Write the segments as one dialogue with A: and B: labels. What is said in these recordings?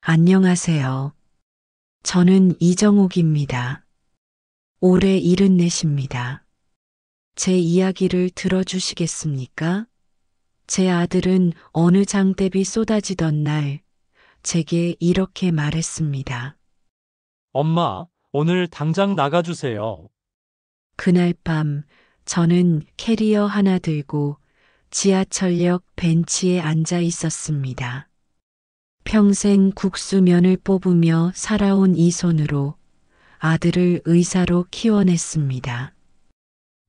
A: 안녕하세요. 저는 이정옥입니다. 올해 74입니다. 제 이야기를 들어주시겠습니까? 제 아들은 어느 장대비 쏟아지던 날 제게 이렇게 말했습니다.
B: 엄마, 오늘 당장 나가주세요.
A: 그날 밤 저는 캐리어 하나 들고 지하철역 벤치에 앉아 있었습니다. 평생 국수면을 뽑으며 살아온 이 손으로 아들을 의사로 키워냈습니다.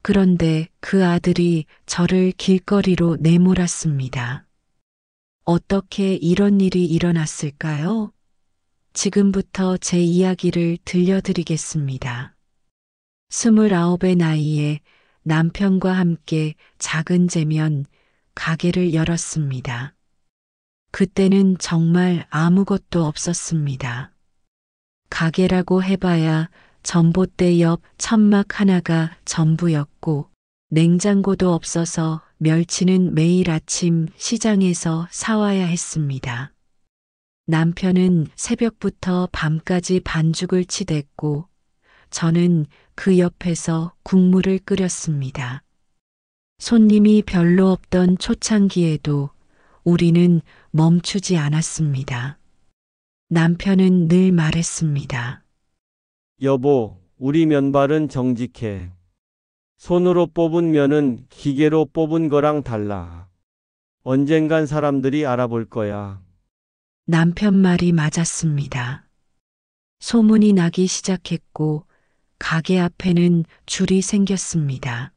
A: 그런데 그 아들이 저를 길거리로 내몰았습니다. 어떻게 이런 일이 일어났을까요? 지금부터 제 이야기를 들려드리겠습니다. 29의 나이에 남편과 함께 작은 재면 가게를 열었습니다. 그때는 정말 아무것도 없었습니다. 가게라고 해봐야 전봇대 옆 천막 하나가 전부였고 냉장고도 없어서 멸치는 매일 아침 시장에서 사와야 했습니다. 남편은 새벽부터 밤까지 반죽을 치댔고 저는 그 옆에서 국물을 끓였습니다. 손님이 별로 없던 초창기에도 우리는 멈추지 않았습니다. 남편은 늘 말했습니다.
C: 여보, 우리 면발은 정직해. 손으로 뽑은 면은 기계로 뽑은 거랑 달라. 언젠간 사람들이 알아볼 거야.
A: 남편 말이 맞았습니다. 소문이 나기 시작했고 가게 앞에는 줄이 생겼습니다.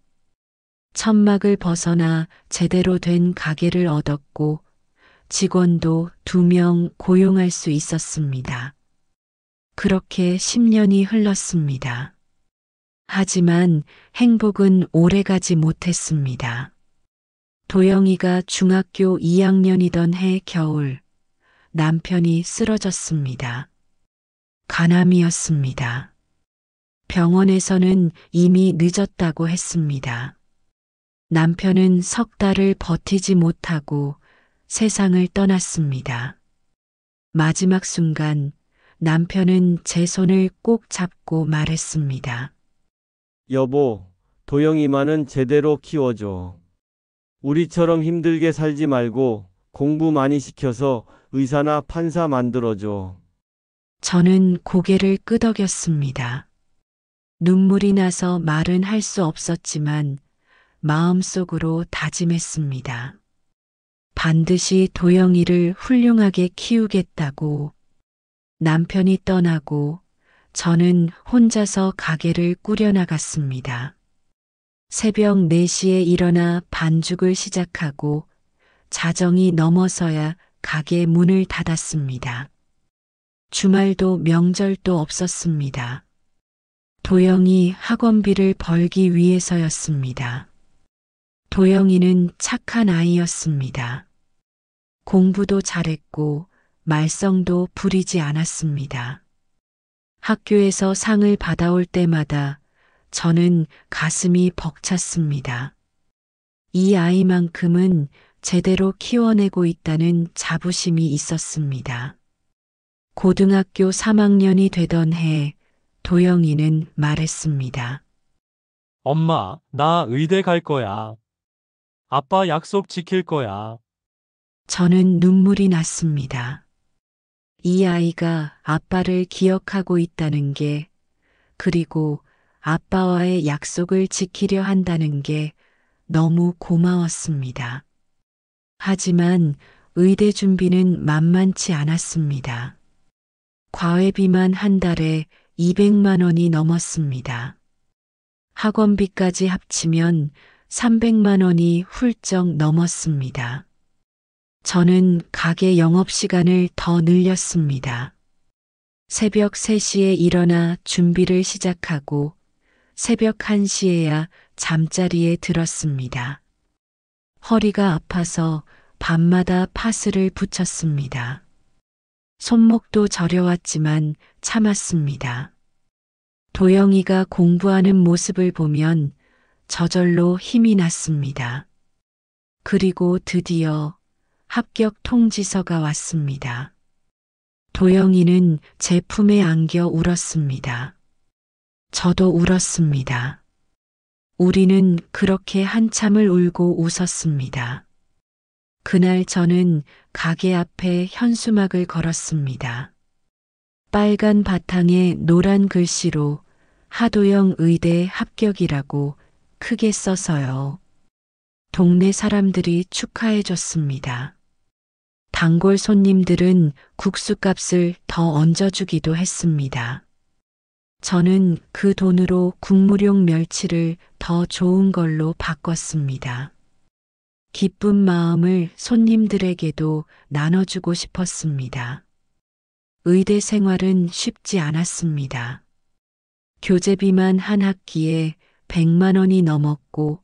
A: 천막을 벗어나 제대로 된 가게를 얻었고 직원도 2명 고용할 수 있었습니다. 그렇게 10년이 흘렀습니다. 하지만 행복은 오래가지 못했습니다. 도영이가 중학교 2학년이던 해 겨울 남편이 쓰러졌습니다. 간암이었습니다. 병원에서는 이미 늦었다고 했습니다. 남편은 석 달을 버티지 못하고 세상을 떠났습니다. 마지막 순간 남편은 제 손을 꼭 잡고 말했습니다.
C: 여보, 도영이만은 제대로 키워줘. 우리처럼 힘들게 살지 말고 공부 많이 시켜서 의사나 판사 만들어줘.
A: 저는 고개를 끄덕였습니다. 눈물이 나서 말은 할 수 없었지만 마음속으로 다짐했습니다. 반드시 도영이를 훌륭하게 키우겠다고. 남편이 떠나고 저는 혼자서 가게를 꾸려나갔습니다. 새벽 4시에 일어나 반죽을 시작하고 자정이 넘어서야 가게 문을 닫았습니다. 주말도 명절도 없었습니다. 도영이 학원비를 벌기 위해서였습니다. 도영이는 착한 아이였습니다. 공부도 잘했고 말썽도 부리지 않았습니다. 학교에서 상을 받아올 때마다 저는 가슴이 벅찼습니다. 이 아이만큼은 제대로 키워내고 있다는 자부심이 있었습니다. 고등학교 3학년이 되던 해 도영이는 말했습니다.
B: 엄마, 나 의대 갈 거야. 아빠 약속 지킬 거야.
A: 저는 눈물이 났습니다. 이 아이가 아빠를 기억하고 있다는 게, 그리고 아빠와의 약속을 지키려 한다는 게 너무 고마웠습니다. 하지만 의대 준비는 만만치 않았습니다. 과외비만 한 달에 200만 원이 넘었습니다. 학원비까지 합치면 300만 원이 훌쩍 넘었습니다. 저는 가게 영업시간을 더 늘렸습니다. 새벽 3시에 일어나 준비를 시작하고 새벽 1시에야 잠자리에 들었습니다. 허리가 아파서 밤마다 파스를 붙였습니다. 손목도 저려왔지만 참았습니다. 도영이가 공부하는 모습을 보면 저절로 힘이 났습니다. 그리고 드디어 합격 통지서가 왔습니다. 도영이는 제 품에 안겨 울었습니다. 저도 울었습니다. 우리는 그렇게 한참을 울고 웃었습니다. 그날 저는 가게 앞에 현수막을 걸었습니다. 빨간 바탕에 노란 글씨로 하도영 의대 합격이라고 크게 써서요. 동네 사람들이 축하해 줬습니다. 단골 손님들은 국수값을 더 얹어주기도 했습니다. 저는 그 돈으로 국물용 멸치를 더 좋은 걸로 바꿨습니다. 기쁜 마음을 손님들에게도 나눠주고 싶었습니다. 의대 생활은 쉽지 않았습니다. 교재비만 한 학기에 100만 원이 넘었고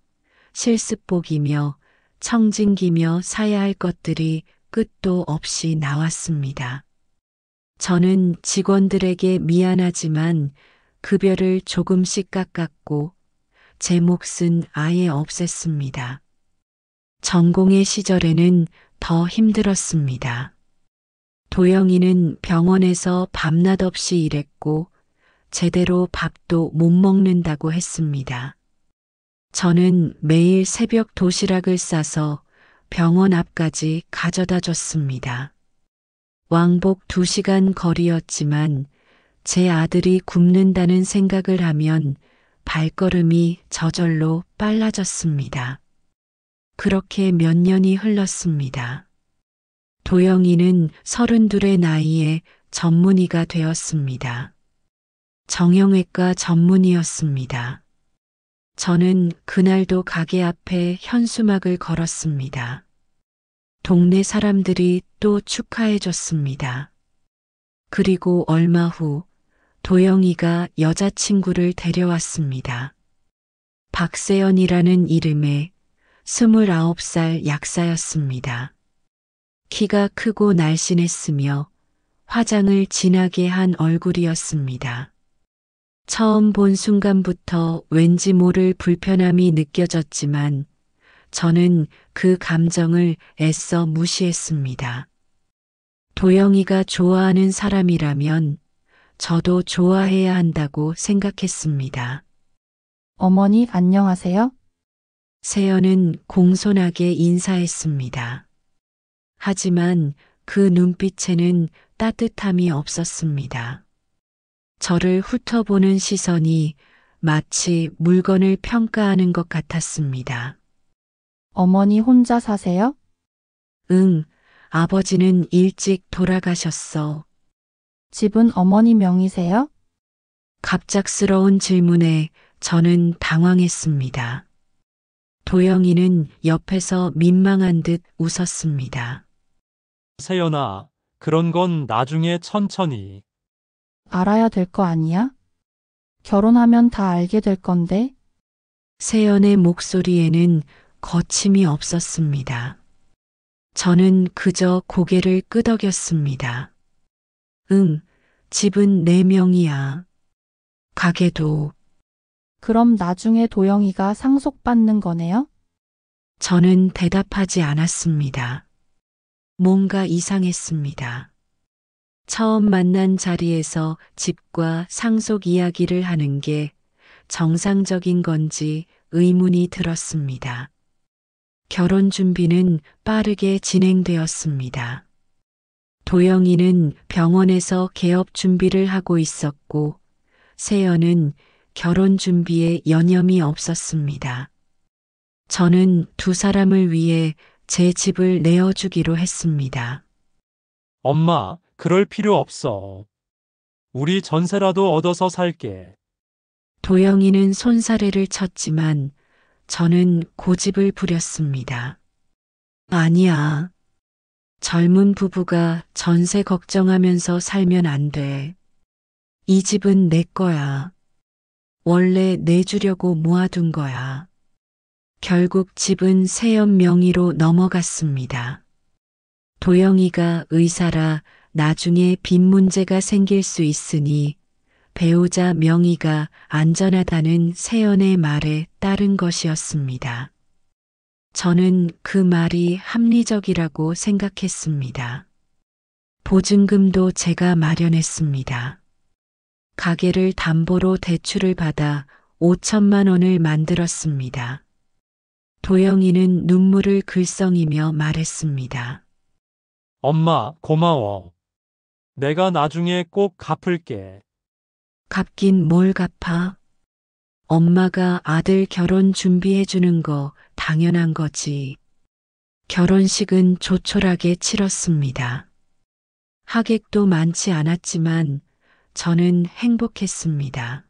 A: 실습복이며 청진기며 사야 할 것들이 끝도 없이 나왔습니다. 저는 직원들에게 미안하지만 급여를 조금씩 깎았고 제 몫은 아예 없앴습니다. 전공의 시절에는 더 힘들었습니다. 도영이는 병원에서 밤낮 없이 일했고 제대로 밥도 못 먹는다고 했습니다. 저는 매일 새벽 도시락을 싸서 병원 앞까지 가져다 줬습니다. 왕복 2시간 거리였지만 제 아들이 굶는다는 생각을 하면 발걸음이 저절로 빨라졌습니다. 그렇게 몇 년이 흘렀습니다. 도영이는 32의 나이에 전문의가 되었습니다. 정형외과 전문의였습니다. 저는 그날도 가게 앞에 현수막을 걸었습니다. 동네 사람들이 또 축하해 줬습니다. 그리고 얼마 후 도영이가 여자친구를 데려왔습니다. 박세연이라는 이름의 29살 약사였습니다. 키가 크고 날씬했으며 화장을 진하게 한 얼굴이었습니다. 처음 본 순간부터 왠지 모를 불편함이 느껴졌지만 저는 그 감정을 애써 무시했습니다. 도영이가 좋아하는 사람이라면 저도 좋아해야 한다고 생각했습니다.
D: 어머니 안녕하세요?
A: 세연은 공손하게 인사했습니다. 하지만 그 눈빛에는 따뜻함이 없었습니다. 저를 훑어보는 시선이 마치 물건을 평가하는 것 같았습니다.
D: 어머니 혼자 사세요?
A: 응, 아버지는 일찍 돌아가셨어.
D: 집은 어머니 명의세요?
A: 갑작스러운 질문에 저는 당황했습니다. 도영이는 옆에서 민망한 듯 웃었습니다.
B: 세연아, 그런 건 나중에 천천히.
D: 알아야 될 거 아니야? 결혼하면 다 알게 될 건데.
A: 세연의 목소리에는 거침이 없었습니다. 저는 그저 고개를 끄덕였습니다. 응, 집은 내 명이야. 가게도.
D: 그럼 나중에 도영이가 상속받는 거네요?
A: 저는 대답하지 않았습니다. 뭔가 이상했습니다. 처음 만난 자리에서 집과 상속 이야기를 하는 게 정상적인 건지 의문이 들었습니다. 결혼 준비는 빠르게 진행되었습니다. 도영이는 병원에서 개업 준비를 하고 있었고 세연은 결혼 준비에 여념이 없었습니다. 저는 두 사람을 위해 제 집을 내어주기로 했습니다.
B: 엄마, 그럴 필요 없어. 우리 전세라도 얻어서 살게.
A: 도영이는 손사래를 쳤지만 저는 고집을 부렸습니다. 아니야. 젊은 부부가 전세 걱정하면서 살면 안 돼. 이 집은 내 거야. 원래 내주려고 모아둔 거야. 결국 집은 세연 명의로 넘어갔습니다. 도영이가 의사라 나중에 빚 문제가 생길 수 있으니 배우자 명의가 안전하다는 세연의 말에 따른 것이었습니다. 저는 그 말이 합리적이라고 생각했습니다. 보증금도 제가 마련했습니다. 가게를 담보로 대출을 받아 5천만 원을 만들었습니다. 도영이는 눈물을 글썽이며 말했습니다.
B: 엄마, 고마워. 내가 나중에 꼭 갚을게.
A: 갚긴 뭘 갚아? 엄마가 아들 결혼 준비해 주는 거 당연한 거지. 결혼식은 조촐하게 치렀습니다. 하객도 많지 않았지만 저는 행복했습니다.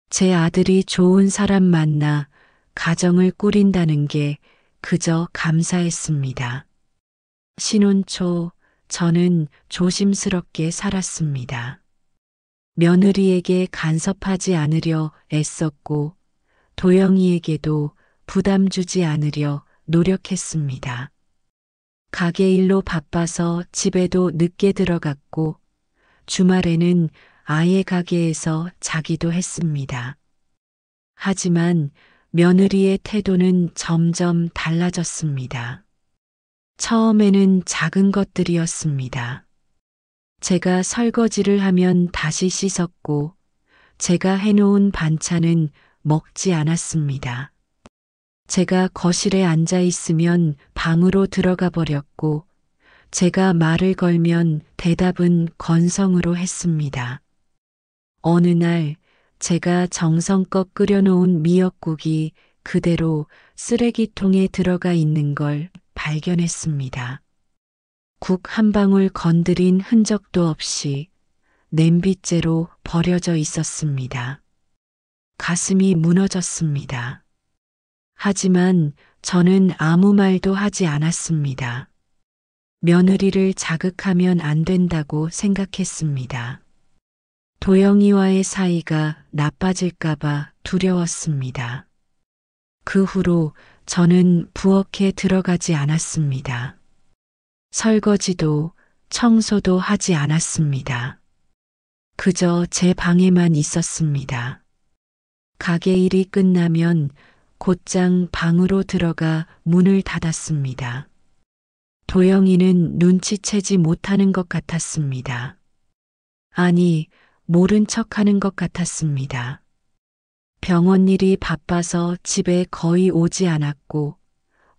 A: 제 아들이 좋은 사람 만나 가정을 꾸린다는 게 그저 감사했습니다. 신혼 초 저는 조심스럽게 살았습니다. 며느리에게 간섭하지 않으려 애썼고 도영이에게도 부담 주지 않으려 노력했습니다. 가게 일로 바빠서 집에도 늦게 들어갔고 주말에는 아예 가게에서 자기도 했습니다. 하지만 며느리의 태도는 점점 달라졌습니다. 처음에는 작은 것들이었습니다. 제가 설거지를 하면 다시 씻었고 제가 해놓은 반찬은 먹지 않았습니다. 제가 거실에 앉아 있으면 방으로 들어가 버렸고 제가 말을 걸면 대답은 건성으로 했습니다. 어느 날 제가 정성껏 끓여놓은 미역국이 그대로 쓰레기통에 들어가 있는 걸 발견했습니다. 국 한 방울 건드린 흔적도 없이 냄비째로 버려져 있었습니다. 가슴이 무너졌습니다. 하지만 저는 아무 말도 하지 않았습니다. 며느리를 자극하면 안 된다고 생각했습니다. 도영이와의 사이가 나빠질까봐 두려웠습니다. 그 후로 저는 부엌에 들어가지 않았습니다. 설거지도 청소도 하지 않았습니다. 그저 제 방에만 있었습니다. 가게 일이 끝나면 곧장 방으로 들어가 문을 닫았습니다. 도영이는 눈치채지 못하는 것 같았습니다. 아니, 모른 척하는 것 같았습니다. 병원 일이 바빠서 집에 거의 오지 않았고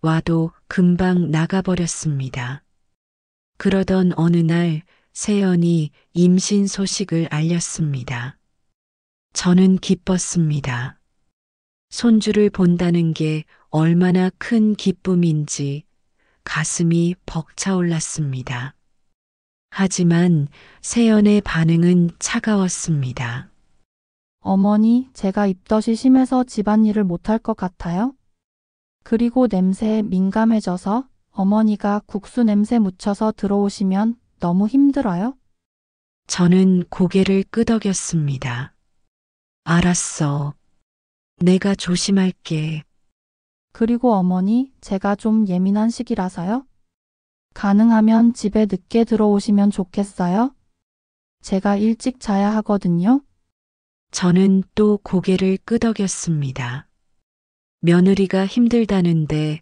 A: 와도 금방 나가버렸습니다. 그러던 어느 날 세연이 임신 소식을 알렸습니다. 저는 기뻤습니다. 손주를 본다는 게 얼마나 큰 기쁨인지 가슴이 벅차올랐습니다. 하지만 세연의 반응은 차가웠습니다.
D: 어머니, 제가 입덧이 심해서 집안일을 못할 것 같아요? 그리고 냄새에 민감해져서 어머니가 국수 냄새 묻혀서 들어오시면 너무 힘들어요?
A: 저는 고개를 끄덕였습니다. 알았어. 내가 조심할게.
D: 그리고 어머니, 제가 좀 예민한 시기라서요? 가능하면 집에 늦게 들어오시면 좋겠어요? 제가 일찍 자야 하거든요.
A: 저는 또 고개를 끄덕였습니다. 며느리가 힘들다는데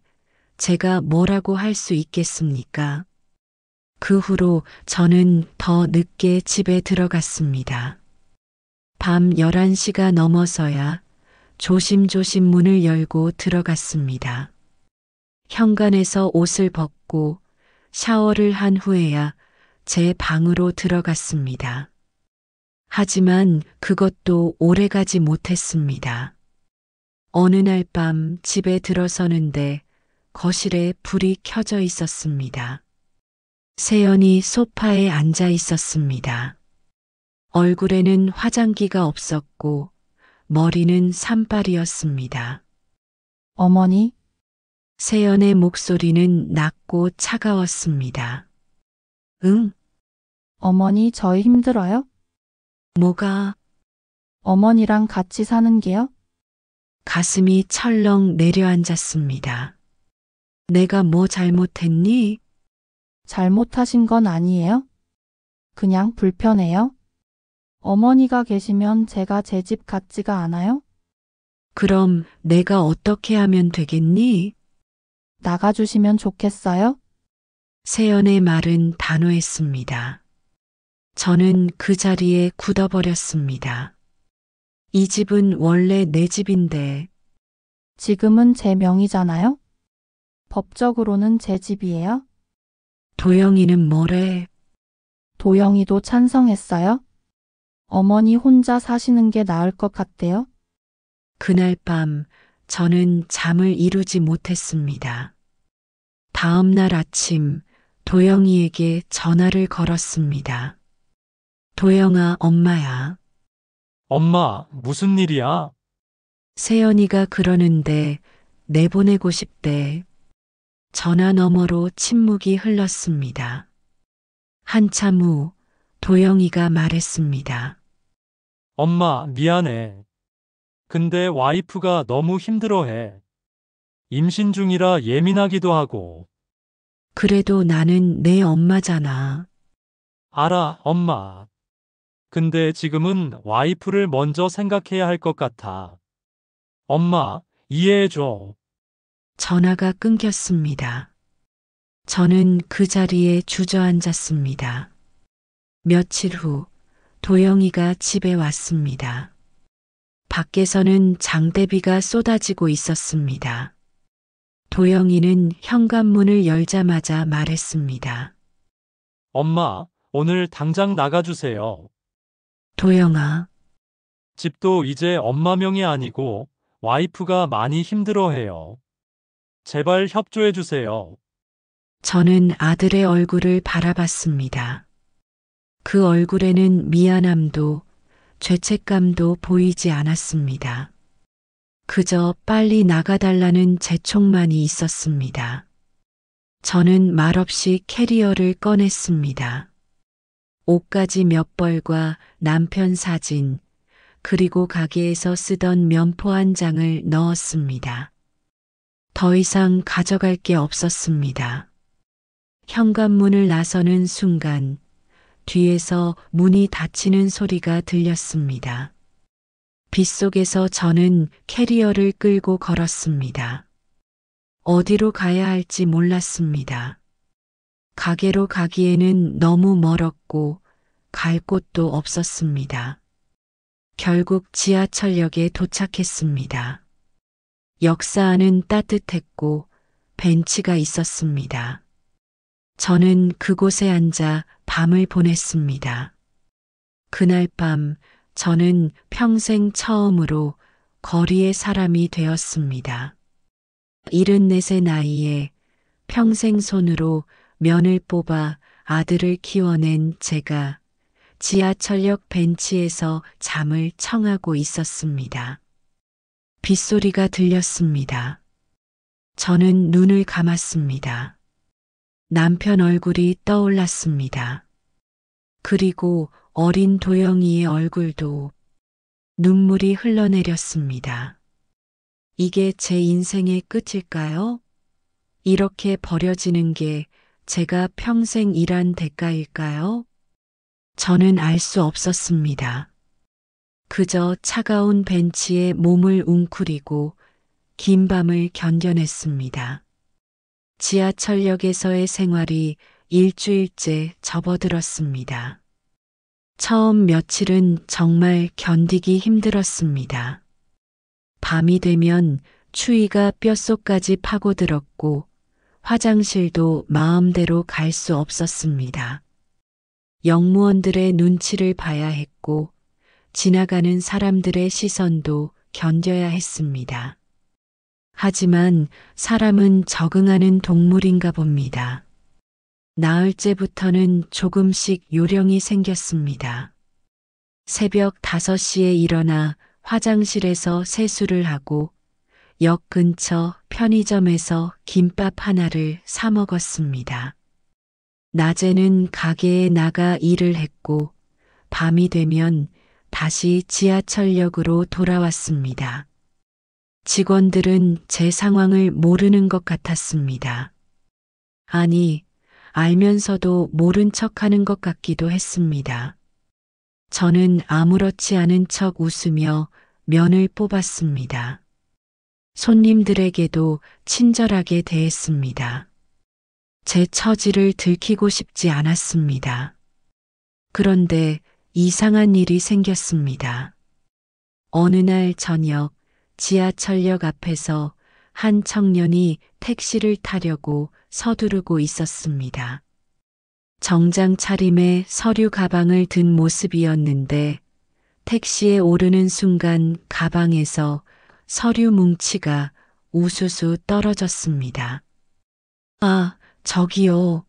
A: 제가 뭐라고 할 수 있겠습니까? 그 후로 저는 더 늦게 집에 들어갔습니다. 밤 11시가 넘어서야 조심조심 문을 열고 들어갔습니다. 현관에서 옷을 벗고 샤워를 한 후에야 제 방으로 들어갔습니다. 하지만 그것도 오래가지 못했습니다. 어느 날 밤 집에 들어서는데 거실에 불이 켜져 있었습니다. 세연이 소파에 앉아 있었습니다. 얼굴에는 화장기가 없었고 머리는 산발이었습니다.
D: 어머니,
A: 세연의 목소리는 낮고 차가웠습니다. 응?
D: 어머니 저희 힘들어요?
A: 뭐가?
D: 어머니랑 같이 사는 게요?
A: 가슴이 철렁 내려앉았습니다. 내가 뭐 잘못했니?
D: 잘못하신 건 아니에요? 그냥 불편해요? 어머니가 계시면 제가 제 집 같지가 않아요?
A: 그럼 내가 어떻게 하면 되겠니?
D: 나가주시면 좋겠어요?
A: 세연의 말은 단호했습니다. 저는 그 자리에 굳어버렸습니다. 이 집은 원래 내 집인데
D: 지금은 제 명의잖아요? 법적으로는 제 집이에요?
A: 도영이는 뭐래?
D: 도영이도 찬성했어요? 어머니 혼자 사시는 게 나을 것 같대요?
A: 그날 밤 저는 잠을 이루지 못했습니다. 다음 날 아침 도영이에게 전화를 걸었습니다. 도영아, 엄마야.
B: 엄마, 무슨 일이야?
A: 세연이가 그러는데 내보내고 싶대. 전화 너머로 침묵이 흘렀습니다. 한참 후 도영이가 말했습니다.
B: 엄마, 미안해. 근데 와이프가 너무 힘들어해. 임신 중이라 예민하기도 하고.
A: 그래도 나는 내 엄마잖아.
B: 알아, 엄마. 근데 지금은 와이프를 먼저 생각해야 할 것 같아. 엄마, 이해해줘.
A: 전화가 끊겼습니다. 저는 그 자리에 주저앉았습니다. 며칠 후 도영이가 집에 왔습니다. 밖에서는 장대비가 쏟아지고 있었습니다. 도영이는 현관문을 열자마자 말했습니다.
B: 엄마, 오늘 당장 나가주세요.
A: 도영아,
B: 집도 이제 엄마 명이 아니고 와이프가 많이 힘들어해요. 제발 협조해주세요.
A: 저는 아들의 얼굴을 바라봤습니다. 그 얼굴에는 미안함도 죄책감도 보이지 않았습니다. 그저 빨리 나가달라는 재촉만이 있었습니다. 저는 말없이 캐리어를 꺼냈습니다. 옷가지 몇 벌과 남편 사진, 그리고 가게에서 쓰던 면포 한 장을 넣었습니다. 더 이상 가져갈 게 없었습니다. 현관문을 나서는 순간 뒤에서 문이 닫히는 소리가 들렸습니다. 빗속에서 저는 캐리어를 끌고 걸었습니다. 어디로 가야 할지 몰랐습니다. 가게로 가기에는 너무 멀었고 갈 곳도 없었습니다. 결국 지하철역에 도착했습니다. 역사 안은 따뜻했고 벤치가 있었습니다. 저는 그곳에 앉아 밤을 보냈습니다. 그날 밤 저는 평생 처음으로 거리의 사람이 되었습니다. 74의 나이에 평생 손으로 면을 뽑아 아들을 키워낸 제가 지하철역 벤치에서 잠을 청하고 있었습니다. 빗소리가 들렸습니다. 저는 눈을 감았습니다. 남편 얼굴이 떠올랐습니다. 그리고 어린 도영이의 얼굴도. 눈물이 흘러내렸습니다. 이게 제 인생의 끝일까요? 이렇게 버려지는 게 제가 평생 일한 대가일까요? 저는 알 수 없었습니다. 그저 차가운 벤치에 몸을 웅크리고 긴 밤을 견뎌냈습니다. 지하철역에서의 생활이 일주일째 접어들었습니다. 처음 며칠은 정말 견디기 힘들었습니다. 밤이 되면 추위가 뼛속까지 파고들었고 화장실도 마음대로 갈 수 없었습니다. 역무원들의 눈치를 봐야 했고 지나가는 사람들의 시선도 견뎌야 했습니다. 하지만 사람은 적응하는 동물인가 봅니다. 나흘째부터는 조금씩 요령이 생겼습니다. 새벽 5시에 일어나 화장실에서 세수를 하고 역 근처 편의점에서 김밥 하나를 사 먹었습니다. 낮에는 가게에 나가 일을 했고 밤이 되면 다시 지하철역으로 돌아왔습니다. 직원들은 제 상황을 모르는 것 같았습니다. 아니, 알면서도 모른 척하는 것 같기도 했습니다. 저는 아무렇지 않은 척 웃으며 면을 뽑았습니다. 손님들에게도 친절하게 대했습니다. 제 처지를 들키고 싶지 않았습니다. 그런데 이상한 일이 생겼습니다. 어느 날 저녁 지하철역 앞에서 한 청년이 택시를 타려고 서두르고 있었습니다. 정장 차림에 서류 가방을 든 모습이었는데 택시에 오르는 순간 가방에서 서류 뭉치가 우수수 떨어졌습니다. 아, 저기요.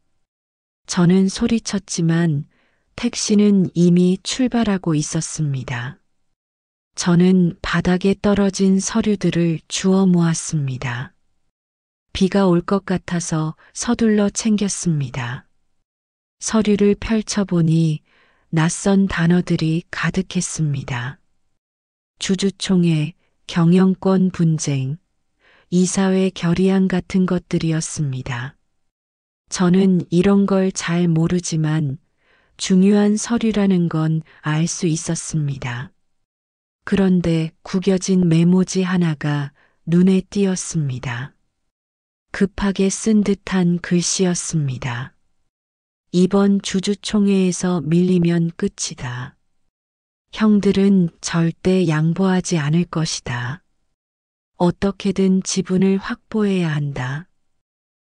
A: 저는 소리쳤지만 택시는 이미 출발하고 있었습니다. 저는 바닥에 떨어진 서류들을 주워 모았습니다. 비가 올 것 같아서 서둘러 챙겼습니다. 서류를 펼쳐보니 낯선 단어들이 가득했습니다. 주주총회, 경영권 분쟁, 이사회 결의안 같은 것들이었습니다. 저는 이런 걸 잘 모르지만 중요한 서류라는 건 알 수 있었습니다. 그런데 구겨진 메모지 하나가 눈에 띄었습니다. 급하게 쓴 듯한 글씨였습니다. 이번 주주총회에서 밀리면 끝이다. 형들은 절대 양보하지 않을 것이다. 어떻게든 지분을 확보해야 한다.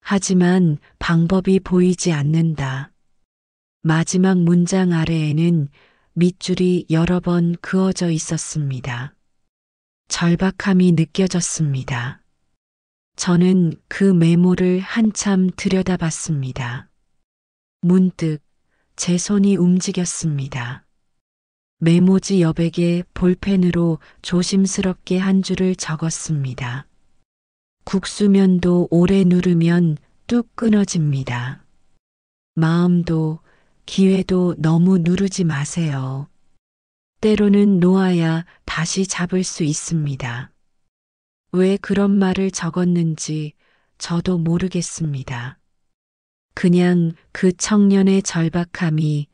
A: 하지만 방법이 보이지 않는다. 마지막 문장 아래에는 밑줄이 여러 번 그어져 있었습니다. 절박함이 느껴졌습니다. 저는 그 메모를 한참 들여다봤습니다. 문득 제 손이 움직였습니다. 메모지 여백에 볼펜으로 조심스럽게 한 줄을 적었습니다. 국수면도 오래 누르면 뚝 끊어집니다. 마음도 기회도 너무 누르지 마세요. 때로는 놓아야 다시 잡을 수 있습니다. 왜 그런 말을 적었는지 저도 모르겠습니다. 그냥 그 청년의 절박함이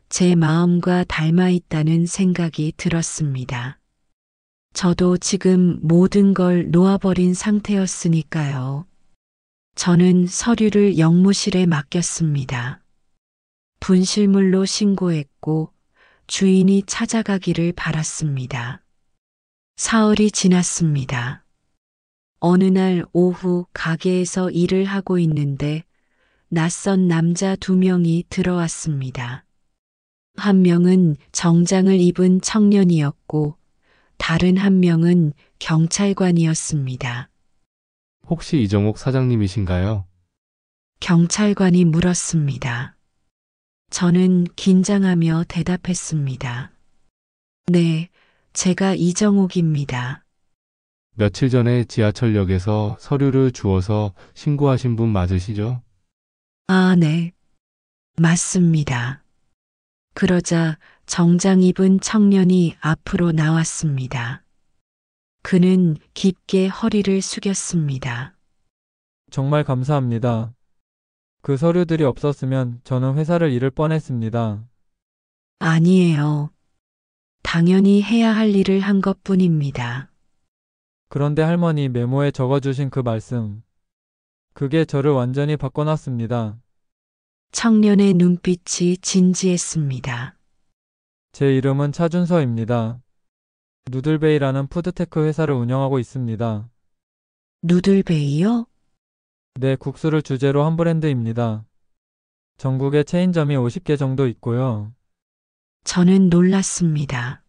A: 제 마음과 닮아 있다는 생각이 들었습니다. 저도 지금 모든 걸 놓아버린 상태였으니까요. 저는 서류를 영무실에 맡겼습니다. 분실물로 신고했고 주인이 찾아가기를 바랐습니다. 사흘이 지났습니다. 어느 날 오후 가게에서 일을 하고 있는데 낯선 남자 2명이 들어왔습니다. 한 명은 정장을 입은 청년이었고 다른 한 명은 경찰관이었습니다.
E: 혹시 이정옥 사장님이신가요?
A: 경찰관이 물었습니다. 저는 긴장하며 대답했습니다. 네, 제가 이정옥입니다.
E: 며칠 전에 지하철역에서 서류를 주워서 신고하신 분 맞으시죠?
A: 아, 네. 맞습니다. 그러자 정장 입은 청년이 앞으로 나왔습니다. 그는 깊게 허리를 숙였습니다.
F: 정말 감사합니다. 그 서류들이 없었으면 저는 회사를 잃을 뻔했습니다.
A: 아니에요. 당연히 해야 할 일을 한 것뿐입니다.
F: 그런데 할머니 메모에 적어주신 그 말씀, 그게 저를 완전히 바꿔놨습니다.
A: 청년의 눈빛이 진지했습니다.
F: 제 이름은 차준서입니다. 누들베이라는 푸드테크 회사를 운영하고 있습니다.
A: 누들베이요?
F: 네, 국수를 주제로 한 브랜드입니다. 전국에 체인점이 50개 정도 있고요.
A: 저는 놀랐습니다.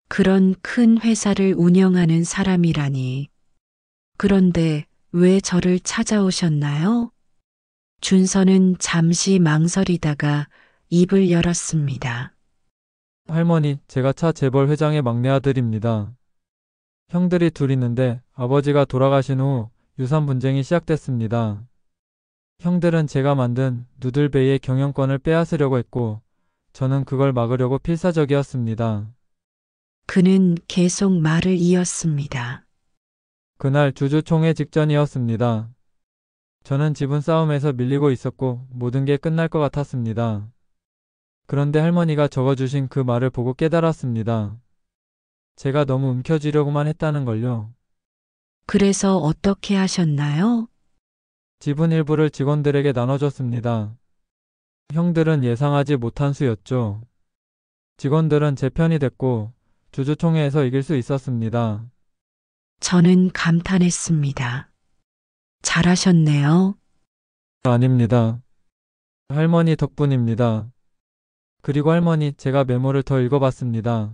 A: 그런 큰 회사를 운영하는 사람이라니. 그런데 왜 저를 찾아오셨나요? 준서는 잠시 망설이다가 입을 열었습니다.
F: 할머니, 제가 차 재벌 회장의 막내 아들입니다. 형들이 둘 있는데 아버지가 돌아가신 후 유산 분쟁이 시작됐습니다. 형들은 제가 만든 누들베이의 경영권을 빼앗으려고 했고 저는 그걸 막으려고 필사적이었습니다.
A: 그는 계속 말을 이었습니다.
F: 그날 주주총회 직전이었습니다. 저는 지분 싸움에서 밀리고 있었고 모든 게 끝날 것 같았습니다. 그런데 할머니가 적어주신 그 말을 보고 깨달았습니다. 제가 너무 움켜쥐려고만 했다는 걸요.
A: 그래서 어떻게 하셨나요?
F: 지분 일부를 직원들에게 나눠줬습니다. 형들은 예상하지 못한 수였죠. 직원들은 제 편이 됐고 주주총회에서 이길 수 있었습니다.
A: 저는 감탄했습니다. 잘하셨네요.
F: 아닙니다. 할머니 덕분입니다. 그리고 할머니, 제가 메모를 더 읽어봤습니다.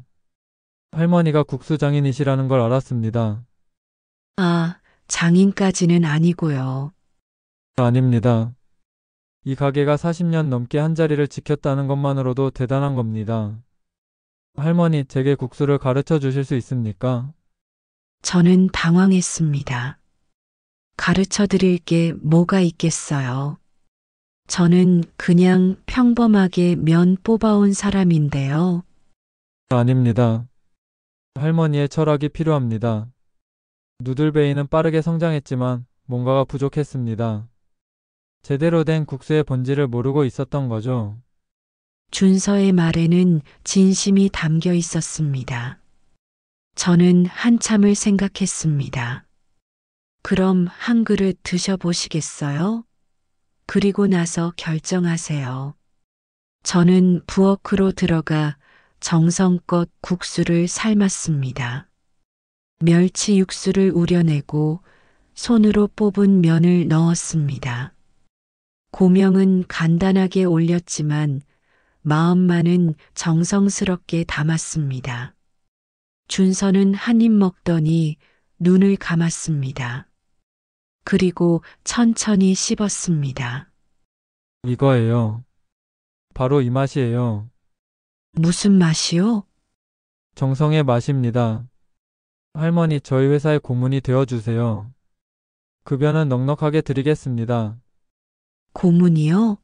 F: 할머니가 국수장인이시라는 걸 알았습니다.
A: 아, 장인까지는 아니고요.
F: 아닙니다. 이 가게가 40년 넘게 한 자리를 지켰다는 것만으로도 대단한 겁니다. 할머니, 제게 국수를 가르쳐 주실 수 있습니까?
A: 저는 당황했습니다. 가르쳐 드릴 게 뭐가 있겠어요. 저는 그냥 평범하게 면 뽑아온 사람인데요.
F: 아닙니다. 할머니의 철학이 필요합니다. 누들베이는 빠르게 성장했지만 뭔가가 부족했습니다. 제대로 된 국수의 본질을 모르고 있었던 거죠.
A: 준서의 말에는 진심이 담겨 있었습니다. 저는 한참을 생각했습니다. 그럼 한 그릇 드셔보시겠어요? 그리고 나서 결정하세요. 저는 부엌으로 들어가 정성껏 국수를 삶았습니다. 멸치 육수를 우려내고 손으로 뽑은 면을 넣었습니다. 고명은 간단하게 올렸지만 마음만은 정성스럽게 담았습니다. 준서는 한 입 먹더니 눈을 감았습니다. 그리고 천천히 씹었습니다.
F: 이거예요. 바로 이 맛이에요.
A: 무슨 맛이요?
F: 정성의 맛입니다. 할머니, 저희 회사의 고문이 되어주세요. 급여는 넉넉하게 드리겠습니다.
A: 고문이요?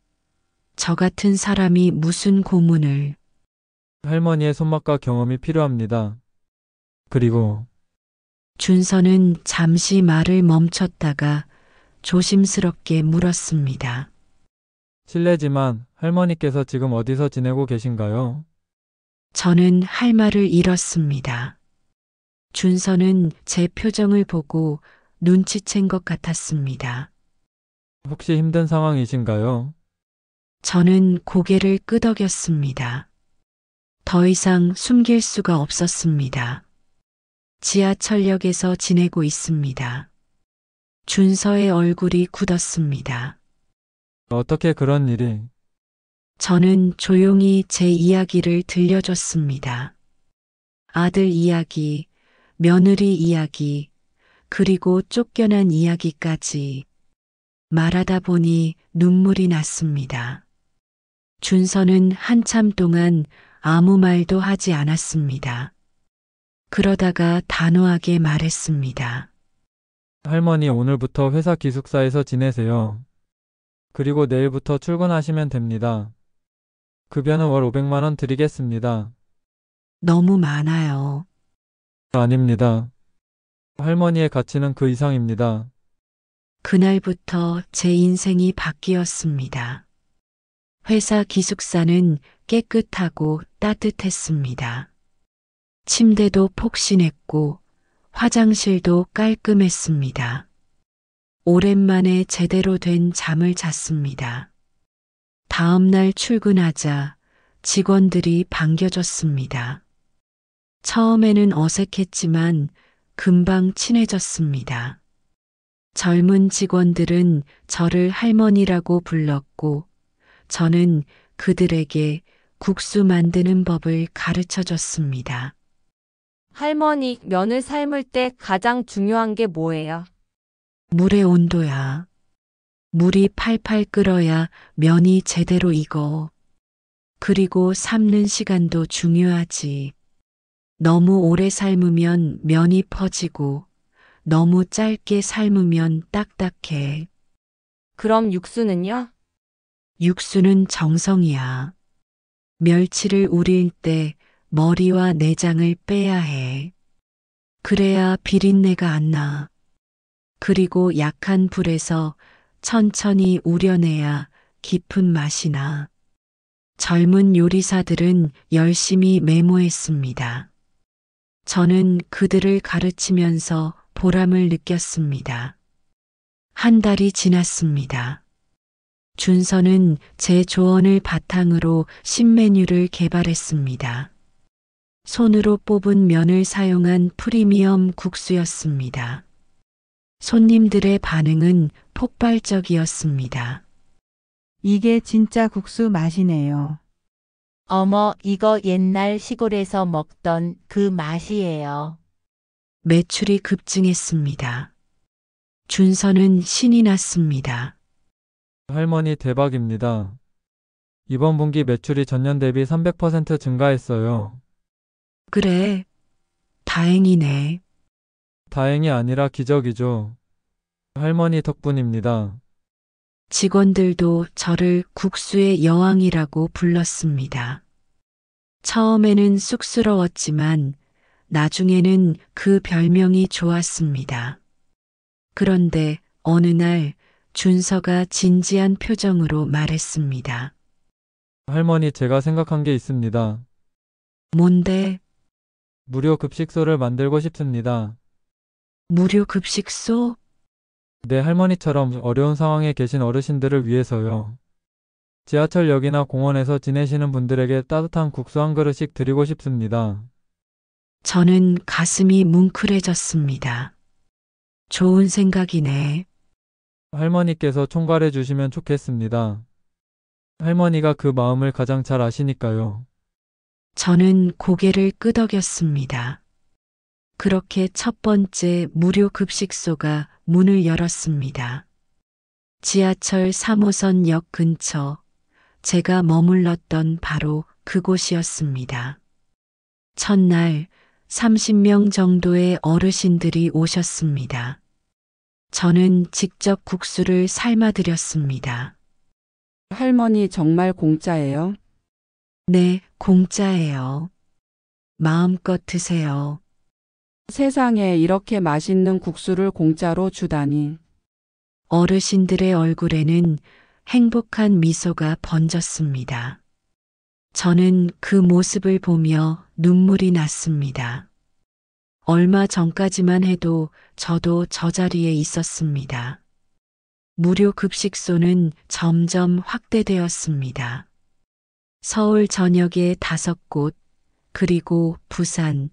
A: 저 같은 사람이 무슨 고문을?
F: 할머니의 손맛과 경험이 필요합니다. 그리고
A: 준서는 잠시 말을 멈췄다가 조심스럽게 물었습니다.
F: 실례지만 할머니께서 지금 어디서 지내고 계신가요?
A: 저는 할 말을 잃었습니다. 준서는 제 표정을 보고 눈치챈 것 같았습니다.
F: 혹시 힘든 상황이신가요?
A: 저는 고개를 끄덕였습니다. 더 이상 숨길 수가 없었습니다. 지하철역에서 지내고 있습니다. 준서의 얼굴이 굳었습니다.
F: 어떻게 그런 일이?
A: 저는 조용히 제 이야기를 들려줬습니다. 아들 이야기, 며느리 이야기, 그리고 쫓겨난 이야기까지 말하다 보니 눈물이 났습니다. 준서는 한참 동안 아무 말도 하지 않았습니다. 그러다가 단호하게 말했습니다.
F: 할머니, 오늘부터 회사 기숙사에서 지내세요. 그리고 내일부터 출근하시면 됩니다. 급여는 월 500만 원 드리겠습니다.
A: 너무 많아요.
F: 아닙니다. 할머니의 가치는 그 이상입니다.
A: 그날부터 제 인생이 바뀌었습니다. 회사 기숙사는 깨끗하고 따뜻했습니다. 침대도 폭신했고 화장실도 깔끔했습니다. 오랜만에 제대로 된 잠을 잤습니다. 다음 날 출근하자 직원들이 반겨줬습니다. 처음에는 어색했지만 금방 친해졌습니다. 젊은 직원들은 저를 할머니라고 불렀고 저는 그들에게 국수 만드는 법을 가르쳐 줬습니다.
G: 할머니, 면을 삶을 때 가장 중요한 게 뭐예요?
A: 물의 온도야. 물이 팔팔 끓어야 면이 제대로 익어. 그리고 삶는 시간도 중요하지. 너무 오래 삶으면 면이 퍼지고 너무 짧게 삶으면 딱딱해.
G: 그럼 육수는요?
A: 육수는 정성이야. 멸치를 우릴 때 머리와 내장을 빼야 해. 그래야 비린내가 안 나. 그리고 약한 불에서 천천히 우려내야 깊은 맛이 나. 젊은 요리사들은 열심히 메모했습니다. 저는 그들을 가르치면서 보람을 느꼈습니다. 한 달이 지났습니다. 준서는 제 조언을 바탕으로 신메뉴를 개발했습니다. 손으로 뽑은 면을 사용한 프리미엄 국수였습니다. 손님들의 반응은 폭발적이었습니다.
H: 이게 진짜 국수 맛이네요.
I: 어머, 이거 옛날 시골에서 먹던 그 맛이에요.
A: 매출이 급증했습니다. 준서는 신이 났습니다.
F: 할머니 대박입니다. 이번 분기 매출이 전년 대비 300% 증가했어요.
A: 그래, 다행이네.
F: 다행이 아니라 기적이죠. 할머니 덕분입니다.
A: 직원들도 저를 국수의 여왕이라고 불렀습니다. 처음에는 쑥스러웠지만 나중에는 그 별명이 좋았습니다. 그런데 어느 날 준서가 진지한 표정으로 말했습니다.
F: 할머니 제가 생각한 게 있습니다.
A: 뭔데?
F: 무료 급식소를 만들고 싶습니다.
A: 무료 급식소?
F: 내 할머니처럼 어려운 상황에 계신 어르신들을 위해서요. 지하철역이나 공원에서 지내시는 분들에게 따뜻한 국수 한 그릇씩 드리고 싶습니다.
A: 저는 가슴이 뭉클해졌습니다. 좋은 생각이네.
F: 할머니께서 총괄해 주시면 좋겠습니다. 할머니가 그 마음을 가장 잘 아시니까요.
A: 저는 고개를 끄덕였습니다. 그렇게 첫 번째 무료 급식소가 문을 열었습니다. 지하철 3호선 역 근처, 제가 머물렀던 바로 그곳이었습니다. 첫날 30명 정도의 어르신들이 오셨습니다. 저는 직접 국수를 삶아드렸습니다.
J: 할머니 정말 공짜예요?
A: 네, 공짜예요. 마음껏 드세요.
J: 세상에 이렇게 맛있는 국수를 공짜로 주다니.
A: 어르신들의 얼굴에는 행복한 미소가 번졌습니다. 저는 그 모습을 보며 눈물이 났습니다. 얼마 전까지만 해도 저도 저 자리에 있었습니다. 무료 급식소는 점점 확대되었습니다. 서울 전역에 5곳, 그리고 부산,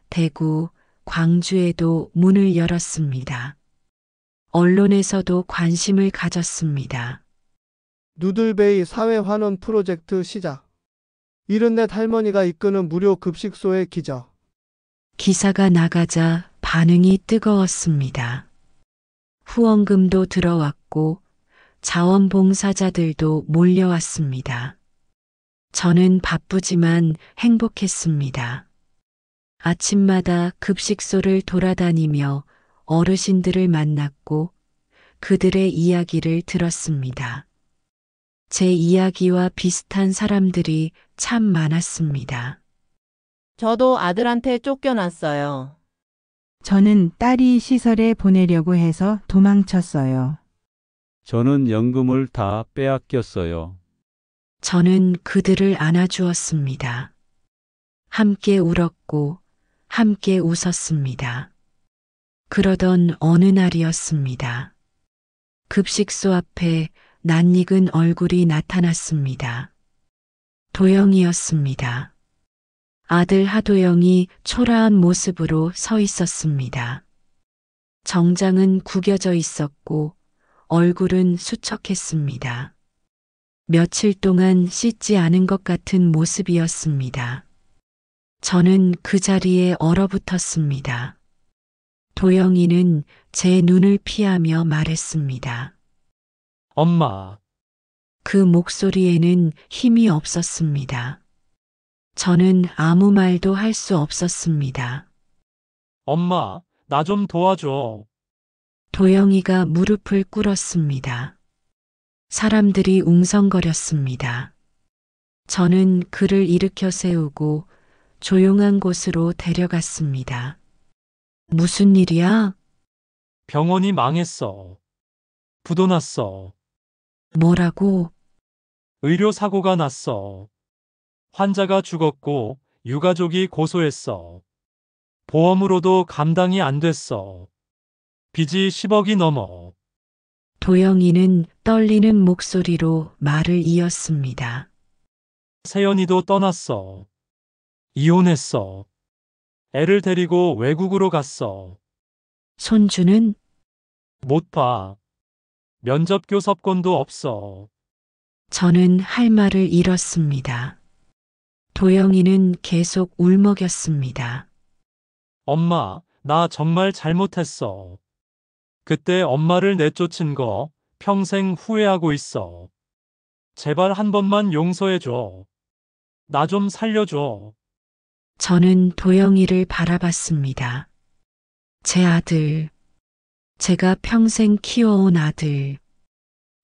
A: 대구, 광주에도 문을 열었습니다. 언론에서도 관심을 가졌습니다.
K: 누들베이 사회환원 프로젝트 시작. 74 할머니가 이끄는 무료 급식소의 기적.
A: 기사가 나가자 반응이 뜨거웠습니다. 후원금도 들어왔고 자원봉사자들도 몰려왔습니다. 저는 바쁘지만 행복했습니다. 아침마다 급식소를 돌아다니며 어르신들을 만났고 그들의 이야기를 들었습니다. 제 이야기와 비슷한 사람들이 참 많았습니다.
I: 저도 아들한테 쫓겨났어요.
H: 저는 딸이 시설에 보내려고 해서 도망쳤어요.
L: 저는 연금을 다 빼앗겼어요.
A: 저는 그들을 안아주었습니다. 함께 울었고 함께 웃었습니다. 그러던 어느 날이었습니다. 급식소 앞에 낯익은 얼굴이 나타났습니다. 도영이었습니다. 아들 하도영이 초라한 모습으로 서 있었습니다. 정장은 구겨져 있었고 얼굴은 수척했습니다. 며칠 동안 씻지 않은 것 같은 모습이었습니다. 저는 그 자리에 얼어붙었습니다. 도영이는 제 눈을 피하며 말했습니다.
B: 엄마,
A: 그 목소리에는 힘이 없었습니다. 저는 아무 말도 할 수 없었습니다.
B: 엄마, 나 좀 도와줘.
A: 도영이가 무릎을 꿇었습니다. 사람들이 웅성거렸습니다. 저는 그를 일으켜 세우고 조용한 곳으로 데려갔습니다. 무슨 일이야?
B: 병원이 망했어. 부도 났어.
A: 뭐라고?
B: 의료사고가 났어. 환자가 죽었고 유가족이 고소했어. 보험으로도 감당이 안 됐어. 빚이 10억이 넘어.
A: 도영이는 떨리는 목소리로 말을 이었습니다.
B: 세연이도 떠났어. 이혼했어. 애를 데리고 외국으로 갔어.
A: 손주는
B: 못 봐. 면접 교섭권도 없어.
A: 저는 할 말을 잃었습니다. 도영이는 계속 울먹였습니다.
B: 엄마, 나 정말 잘못했어. 그때 엄마를 내쫓은 거 평생 후회하고 있어. 제발 한 번만 용서해줘. 나 좀 살려줘.
A: 저는 도영이를 바라봤습니다. 제 아들, 제가 평생 키워온 아들.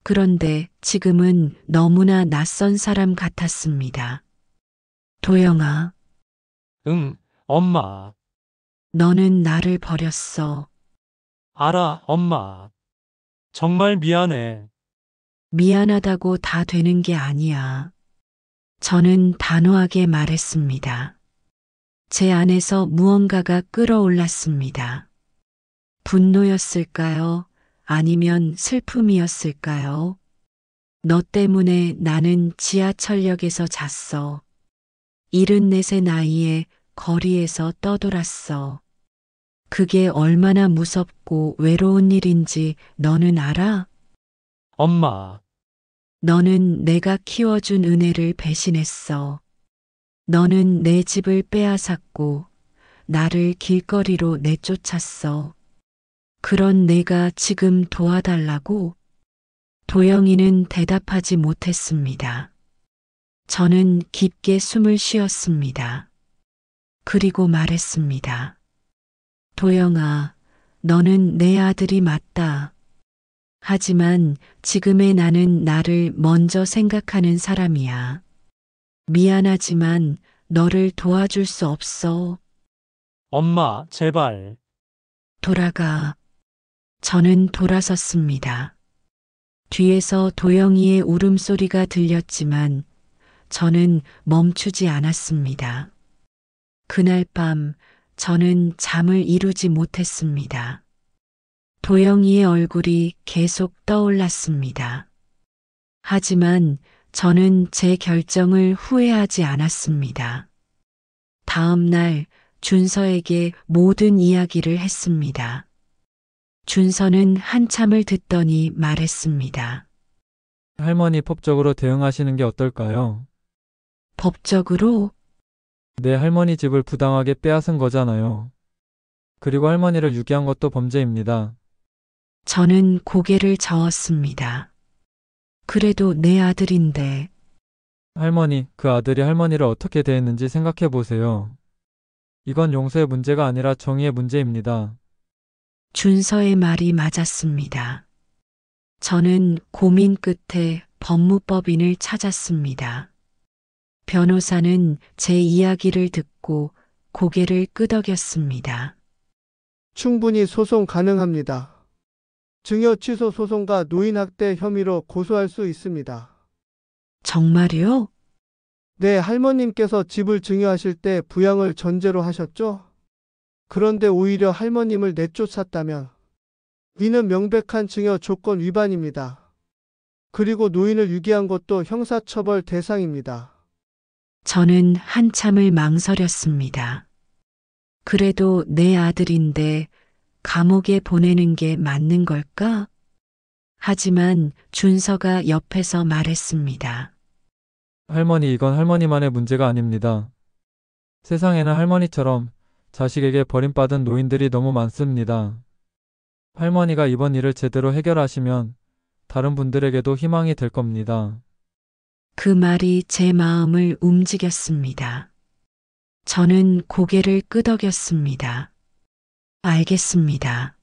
A: 그런데 지금은 너무나 낯선 사람 같았습니다. 도영아,
B: 응, 엄마.
A: 너는 나를 버렸어.
B: 알아, 엄마. 정말 미안해.
A: 미안하다고 다 되는 게 아니야. 저는 단호하게 말했습니다. 제 안에서 무언가가 끓어올랐습니다. 분노였을까요? 아니면 슬픔이었을까요? 너 때문에 나는 지하철역에서 잤어. 74의 나이에 거리에서 떠돌았어. 그게 얼마나 무섭고 외로운 일인지 너는 알아?
B: 엄마,
A: 너는 내가 키워준 은혜를 배신했어. 너는 내 집을 빼앗았고 나를 길거리로 내쫓았어. 그런 내가 지금 도와달라고? 도영이는 대답하지 못했습니다. 저는 깊게 숨을 쉬었습니다. 그리고 말했습니다. 도영아, 너는 내 아들이 맞다. 하지만 지금의 나는 나를 먼저 생각하는 사람이야. 미안하지만 너를 도와줄 수 없어.
B: 엄마, 제발.
A: 돌아가. 저는 돌아섰습니다. 뒤에서 도영이의 울음소리가 들렸지만 저는 멈추지 않았습니다. 그날 밤 저는 잠을 이루지 못했습니다. 도영이의 얼굴이 계속 떠올랐습니다. 하지만 저는 제 결정을 후회하지 않았습니다. 다음 날 준서에게 모든 이야기를 했습니다. 준서는 한참을 듣더니 말했습니다.
F: 할머니 법적으로 대응하시는 게 어떨까요?
A: 법적으로?
F: 내 할머니 집을 부당하게 빼앗은 거잖아요. 그리고 할머니를 유기한 것도 범죄입니다.
A: 저는 고개를 저었습니다. 그래도 내 아들인데.
F: 할머니, 그 아들이 할머니를 어떻게 대했는지 생각해 보세요. 이건 용서의 문제가 아니라 정의의 문제입니다.
A: 준서의 말이 맞았습니다. 저는 고민 끝에 법무법인을 찾았습니다. 변호사는 제 이야기를 듣고 고개를 끄덕였습니다.
K: 충분히 소송 가능합니다. 증여 취소 소송과 노인학대 혐의로 고소할 수 있습니다.
A: 정말요?
K: 네, 할머님께서 집을 증여하실 때 부양을 전제로 하셨죠? 그런데 오히려 할머님을 내쫓았다면 이는 명백한 증여 조건 위반입니다. 그리고 노인을 유기한 것도 형사처벌 대상입니다.
A: 저는 한참을 망설였습니다. 그래도 내 아들인데 감옥에 보내는 게 맞는 걸까? 하지만 준서가 옆에서 말했습니다.
F: 할머니, 이건 할머니만의 문제가 아닙니다. 세상에는 할머니처럼 자식에게 버림받은 노인들이 너무 많습니다. 할머니가 이번 일을 제대로 해결하시면 다른 분들에게도 희망이 될 겁니다.
A: 그 말이 제 마음을 움직였습니다. 저는 고개를 끄덕였습니다. 알겠습니다.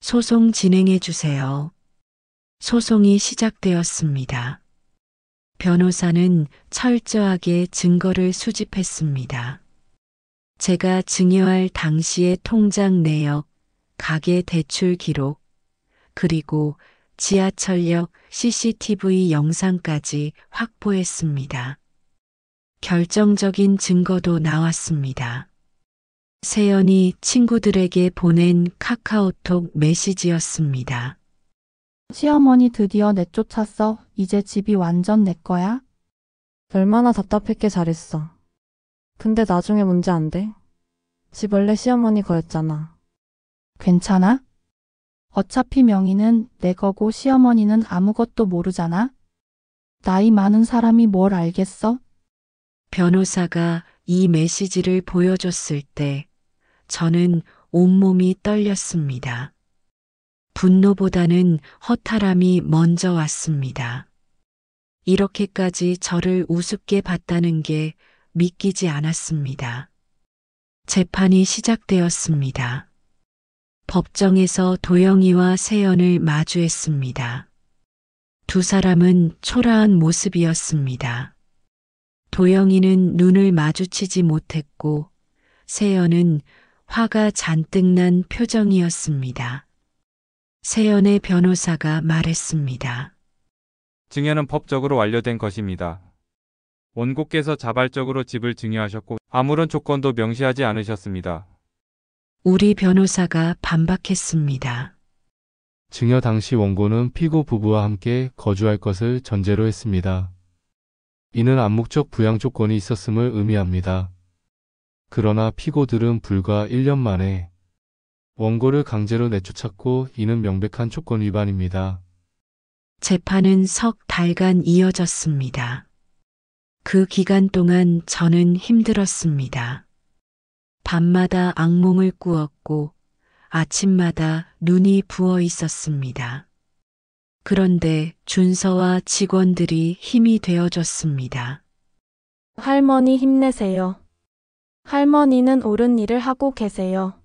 A: 소송 진행해 주세요. 소송이 시작되었습니다. 변호사는 철저하게 증거를 수집했습니다. 제가 증여할 당시의 통장 내역, 가계 대출 기록, 그리고 지하철역 CCTV 영상까지 확보했습니다. 결정적인 증거도 나왔습니다. 세연이 친구들에게 보낸 카카오톡 메시지였습니다.
D: 시어머니 드디어 내쫓았어. 이제 집이 완전 내 거야?
M: 얼마나 답답했게 잘했어. 근데 나중에 문제 안 돼? 집 원래 시어머니 거였잖아.
D: 괜찮아? 어차피 명의는 내 거고 시어머니는 아무것도 모르잖아? 나이 많은 사람이 뭘 알겠어?
A: 변호사가 이 메시지를 보여줬을 때 저는 온몸이 떨렸습니다. 분노보다는 허탈함이 먼저 왔습니다. 이렇게까지 저를 우습게 봤다는 게 믿기지 않았습니다. 재판이 시작되었습니다. 법정에서 도영이와 세연을 마주했습니다. 두 사람은 초라한 모습이었습니다. 도영이는 눈을 마주치지 못했고 세연은 화가 잔뜩 난 표정이었습니다. 세연의 변호사가 말했습니다.
N: 증여는 법적으로 완료된 것입니다. 원고께서 자발적으로 집을 증여하셨고 아무런 조건도 명시하지 않으셨습니다.
A: 우리 변호사가 반박했습니다.
E: 증여 당시 원고는 피고 부부와 함께 거주할 것을 전제로 했습니다. 이는 암묵적 부양 조건이 있었음을 의미합니다. 그러나 피고들은 불과 1년 만에 원고를 강제로 내쫓았고 이는 명백한 조건 위반입니다.
A: 재판은 석 달간 이어졌습니다. 그 기간 동안 저는 힘들었습니다. 밤마다 악몽을 꾸었고 아침마다 눈이 부어 있었습니다. 그런데 준서와 직원들이 힘이 되어줬습니다.
O: 할머니 힘내세요. 할머니는 옳은 일을 하고 계세요.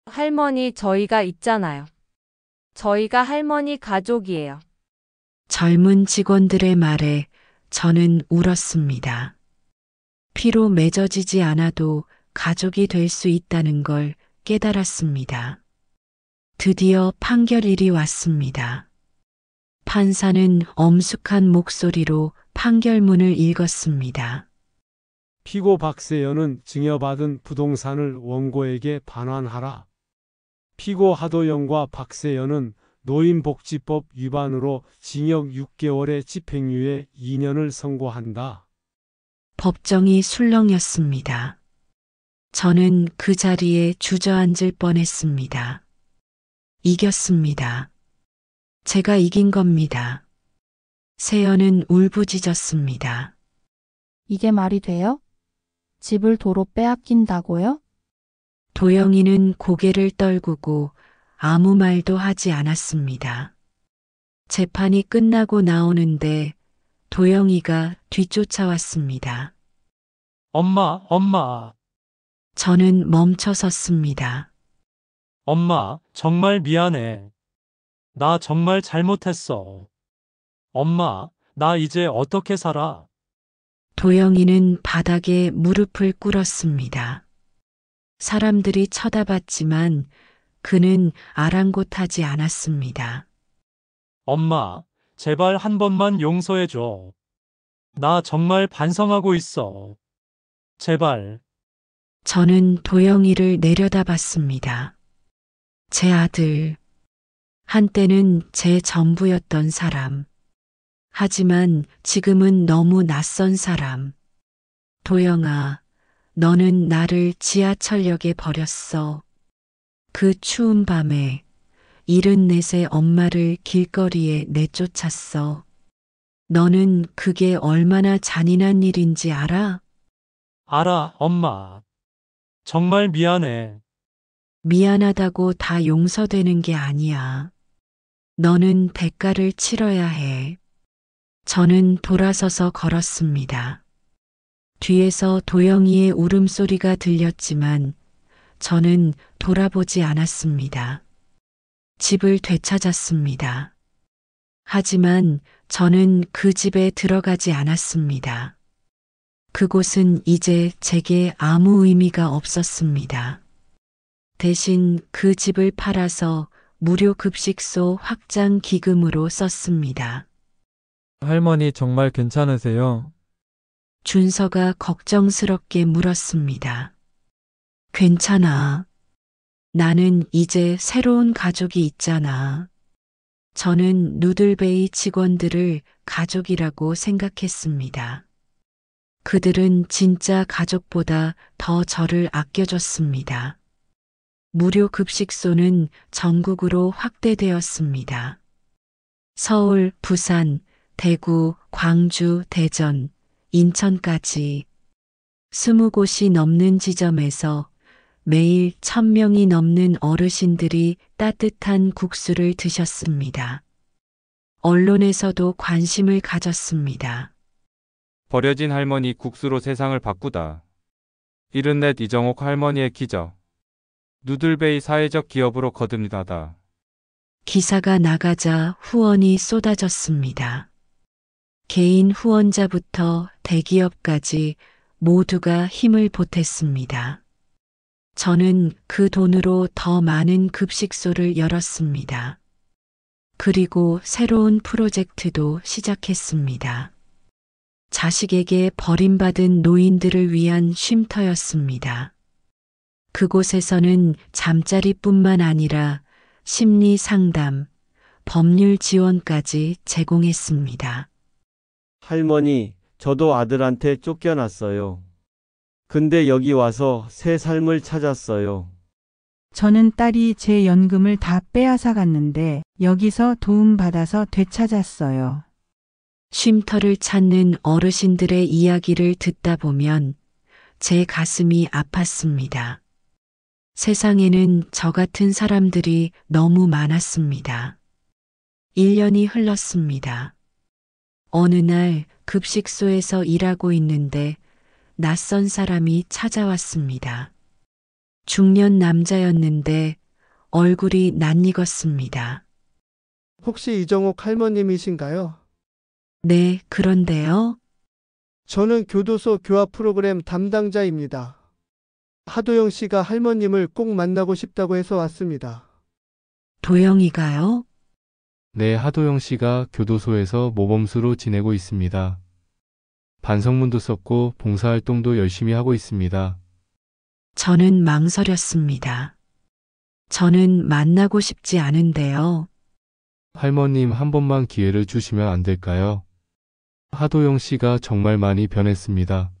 G: 할머니 저희가 있잖아요. 저희가 할머니 가족이에요.
A: 젊은 직원들의 말에 저는 울었습니다. 피로 맺어지지 않아도 가족이 될 수 있다는 걸 깨달았습니다. 드디어 판결일이 왔습니다. 판사는 엄숙한 목소리로 판결문을 읽었습니다.
P: 피고 박세연은 증여받은 부동산을 원고에게 반환하라. 피고 하도영과 박세연은 노인복지법 위반으로 징역 6개월의 집행유예 2년을 선고한다.
A: 법정이 술렁였습니다. 저는 그 자리에 주저앉을 뻔했습니다. 이겼습니다. 제가 이긴 겁니다. 세연은 울부짖었습니다.
D: 이게 말이 돼요? 집을 도로 빼앗긴다고요?
A: 도영이는 고개를 떨구고 아무 말도 하지 않았습니다. 재판이 끝나고 나오는데 도영이가 뒤쫓아왔습니다.
B: 엄마.
A: 저는 멈춰 섰습니다.
B: 엄마, 정말 미안해. 나 정말 잘못했어. 엄마, 나 이제 어떻게 살아?
A: 도영이는 바닥에 무릎을 꿇었습니다. 사람들이 쳐다봤지만 그는 아랑곳하지 않았습니다.
B: 엄마, 제발 한 번만 용서해줘. 나 정말 반성하고 있어. 제발.
A: 저는 도영이를 내려다봤습니다. 제 아들. 한때는 제 전부였던 사람. 하지만 지금은 너무 낯선 사람. 도영아, 너는 나를 지하철역에 버렸어. 그 추운 밤에 74세 엄마를 길거리에 내쫓았어. 너는 그게 얼마나 잔인한 일인지 알아?
B: 알아, 엄마. 정말 미안해.
A: 미안하다고 다 용서되는 게 아니야. 너는 대가를 치러야 해. 저는 돌아서서 걸었습니다. 뒤에서 도영이의 울음소리가 들렸지만 저는 돌아보지 않았습니다. 집을 되찾았습니다. 하지만 저는 그 집에 들어가지 않았습니다. 그곳은 이제 제게 아무 의미가 없었습니다. 대신 그 집을 팔아서 무료 급식소 확장 기금으로 썼습니다.
F: 할머니 정말 괜찮으세요?
A: 준서가 걱정스럽게 물었습니다. 괜찮아. 나는 이제 새로운 가족이 있잖아. 저는 누들베이 직원들을 가족이라고 생각했습니다. 그들은 진짜 가족보다 더 저를 아껴줬습니다. 무료 급식소는 전국으로 확대되었습니다. 서울, 부산, 대구, 광주, 대전, 인천까지 20곳이 넘는 지점에서 매일 1000명이 넘는 어르신들이 따뜻한 국수를 드셨습니다. 언론에서도 관심을 가졌습니다.
N: 버려진 할머니 국수로 세상을 바꾸다. 74 이정옥 할머니의 기적. 누들베이 사회적 기업으로 거듭나다.
A: 기사가 나가자 후원이 쏟아졌습니다. 개인 후원자부터 대기업까지 모두가 힘을 보탰습니다. 저는 그 돈으로 더 많은 급식소를 열었습니다. 그리고 새로운 프로젝트도 시작했습니다. 자식에게 버림받은 노인들을 위한 쉼터였습니다. 그곳에서는 잠자리뿐만 아니라 심리 상담, 법률 지원까지 제공했습니다.
C: 할머니, 저도 아들한테 쫓겨났어요. 근데 여기 와서 새 삶을 찾았어요.
H: 저는 딸이 제 연금을 다 빼앗아 갔는데 여기서 도움받아서 되찾았어요.
A: 쉼터를 찾는 어르신들의 이야기를 듣다 보면 제 가슴이 아팠습니다. 세상에는 저 같은 사람들이 너무 많았습니다. 1년이 흘렀습니다. 어느 날 급식소에서 일하고 있는데 낯선 사람이 찾아왔습니다. 중년 남자였는데 얼굴이 낯익었습니다.
K: 혹시 이정옥 할머님이신가요?
A: 네, 그런데요.
K: 저는 교도소 교화 프로그램 담당자입니다. 하도영 씨가 할머님을 꼭 만나고 싶다고 해서 왔습니다.
A: 도영이가요?
E: 네, 하도영 씨가 교도소에서 모범수로 지내고 있습니다. 반성문도 썼고 봉사활동도 열심히 하고 있습니다.
A: 저는 망설였습니다. 저는 만나고 싶지 않은데요.
E: 할머님 한 번만 기회를 주시면 안 될까요? 하도영 씨가 정말 많이 변했습니다.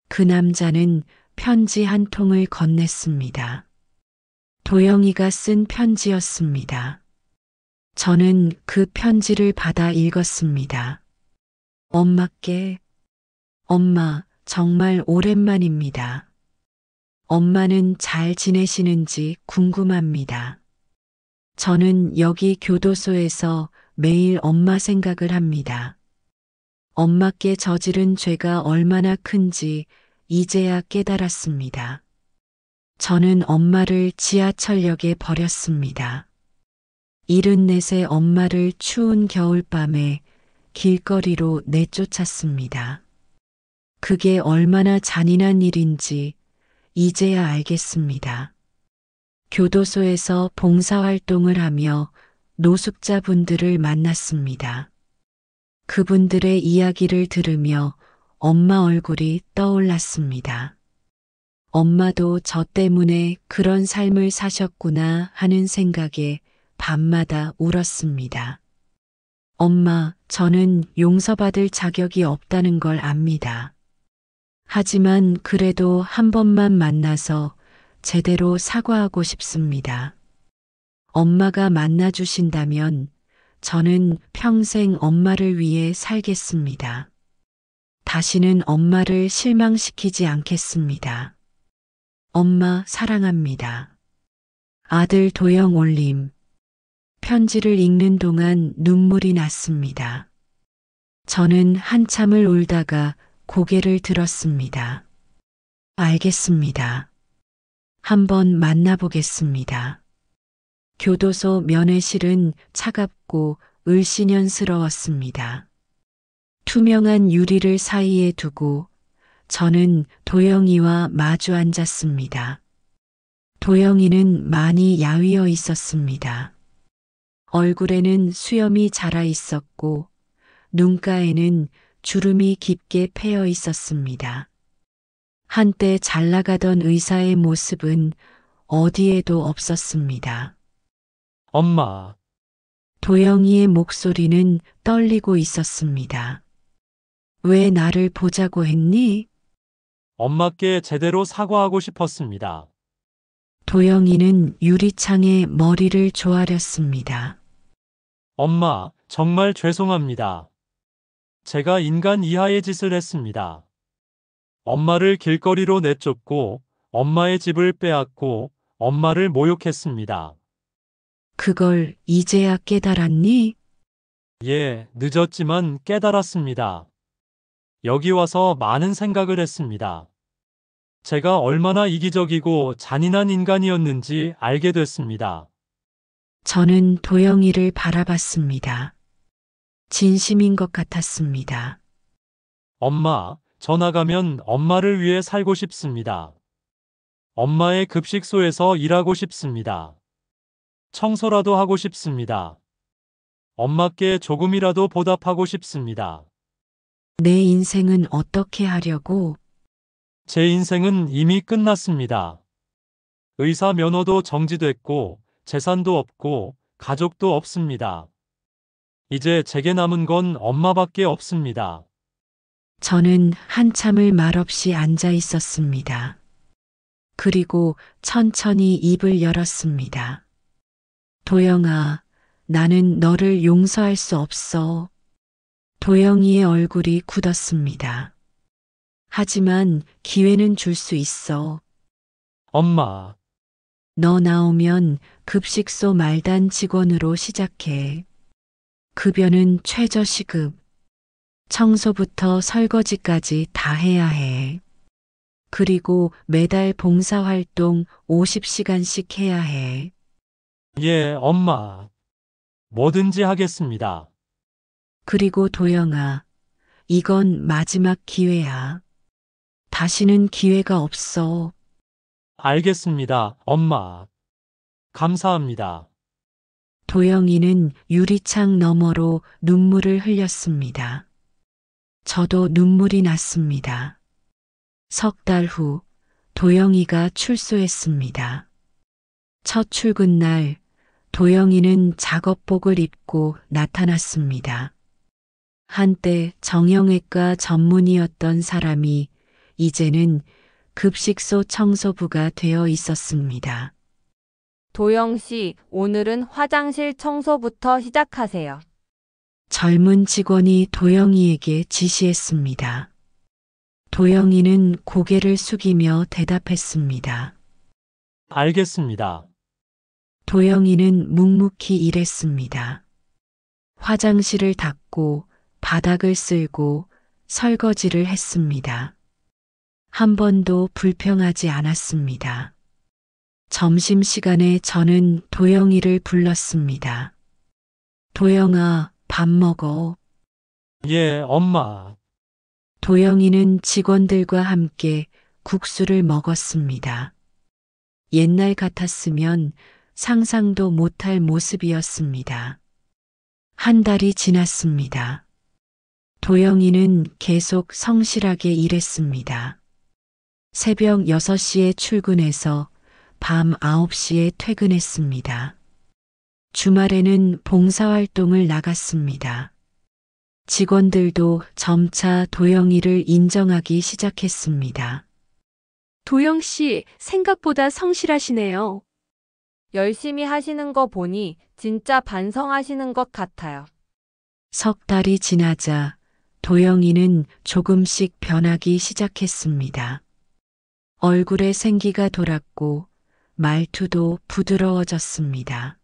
A: 그 남자는 편지 한 통을 건넸습니다. 도영이가 쓴 편지였습니다. 저는 그 편지를 받아 읽었습니다. 엄마께, 엄마, 정말 오랜만입니다. 엄마는 잘 지내시는지 궁금합니다. 저는 여기 교도소에서 매일 엄마 생각을 합니다. 엄마께 저지른 죄가 얼마나 큰지 이제야 깨달았습니다. 저는 엄마를 지하철역에 버렸습니다. 74세 엄마를 추운 겨울밤에 길거리로 내쫓았습니다. 그게 얼마나 잔인한 일인지 이제야 알겠습니다. 교도소에서 봉사활동을 하며 노숙자분들을 만났습니다. 그분들의 이야기를 들으며 엄마 얼굴이 떠올랐습니다. 엄마도 저 때문에 그런 삶을 사셨구나 하는 생각에 밤마다 울었습니다. 엄마, 저는 용서받을 자격이 없다는 걸 압니다. 하지만 그래도 한 번만 만나서 제대로 사과하고 싶습니다. 엄마가 만나주신다면 저는 평생 엄마를 위해 살겠습니다. 다시는 엄마를 실망시키지 않겠습니다. 엄마 사랑합니다. 아들 도영 올림. 편지를 읽는 동안 눈물이 났습니다. 저는 한참을 울다가 고개를 들었습니다. 알겠습니다. 한번 만나보겠습니다. 교도소 면회실은 차갑고 을씨년스러웠습니다. 투명한 유리를 사이에 두고 저는 도영이와 마주 앉았습니다. 도영이는 많이 야위어 있었습니다. 얼굴에는 수염이 자라 있었고 눈가에는 주름이 깊게 패여 있었습니다. 한때 잘 나가던 의사의 모습은 어디에도 없었습니다.
B: 엄마,
A: 도영이의 목소리는 떨리고 있었습니다. 왜 나를 보자고 했니?
B: 엄마께 제대로 사과하고 싶었습니다.
A: 도영이는 유리창에 머리를 조아렸습니다.
B: 엄마, 정말 죄송합니다. 제가 인간 이하의 짓을 했습니다. 엄마를 길거리로 내쫓고 엄마의 집을 빼앗고 엄마를 모욕했습니다.
A: 그걸 이제야 깨달았니?
B: 예, 늦었지만 깨달았습니다. 여기 와서 많은 생각을 했습니다. 제가 얼마나 이기적이고 잔인한 인간이었는지 알게 됐습니다.
A: 저는 도영이를 바라봤습니다. 진심인 것 같았습니다.
B: 엄마, 저 나가면 엄마를 위해 살고 싶습니다. 엄마의 급식소에서 일하고 싶습니다. 청소라도 하고 싶습니다. 엄마께 조금이라도 보답하고 싶습니다.
A: 내 인생은 어떻게 하려고?
B: 제 인생은 이미 끝났습니다. 의사 면허도 정지됐고 재산도 없고 가족도 없습니다. 이제 제게 남은 건 엄마밖에 없습니다.
A: 저는 한참을 말없이 앉아 있었습니다. 그리고 천천히 입을 열었습니다. 도영아, 나는 너를 용서할 수 없어. 도영이의 얼굴이 굳었습니다. 하지만 기회는 줄 수 있어.
B: 엄마,
A: 너 나오면 급식소 말단 직원으로 시작해. 급여는 최저시급. 청소부터 설거지까지 다 해야 해. 그리고 매달 봉사활동 50시간씩 해야 해.
B: 예, 엄마. 뭐든지 하겠습니다.
A: 그리고 도영아, 이건 마지막 기회야. 다시는 기회가 없어.
B: 알겠습니다, 엄마. 감사합니다.
A: 도영이는 유리창 너머로 눈물을 흘렸습니다. 저도 눈물이 났습니다. 석 달 후, 도영이가 출소했습니다. 첫 출근 날, 도영이는 작업복을 입고 나타났습니다. 한때 정형외과 전문의였던 사람이 이제는 급식소 청소부가 되어 있었습니다.
G: 도영 씨, 오늘은 화장실 청소부터 시작하세요.
A: 젊은 직원이 도영이에게 지시했습니다. 도영이는 고개를 숙이며 대답했습니다.
B: 알겠습니다.
A: 도영이는 묵묵히 일했습니다. 화장실을 닦고 바닥을 쓸고 설거지를 했습니다. 한 번도 불평하지 않았습니다. 점심시간에 저는 도영이를 불렀습니다. 도영아, 밥 먹어.
B: 예, 엄마.
A: 도영이는 직원들과 함께 국수를 먹었습니다. 옛날 같았으면 상상도 못할 모습이었습니다. 한 달이 지났습니다. 도영이는 계속 성실하게 일했습니다. 새벽 6시에 출근해서 밤 9시에 퇴근했습니다. 주말에는 봉사활동을 나갔습니다. 직원들도 점차 도영이를 인정하기 시작했습니다.
Q: 도영 씨, 생각보다 성실하시네요.
G: 열심히 하시는 거 보니 진짜 반성하시는 것 같아요.
A: 석 달이 지나자 도영이는 조금씩 변하기 시작했습니다. 얼굴에 생기가 돌았고 말투도 부드러워졌습니다.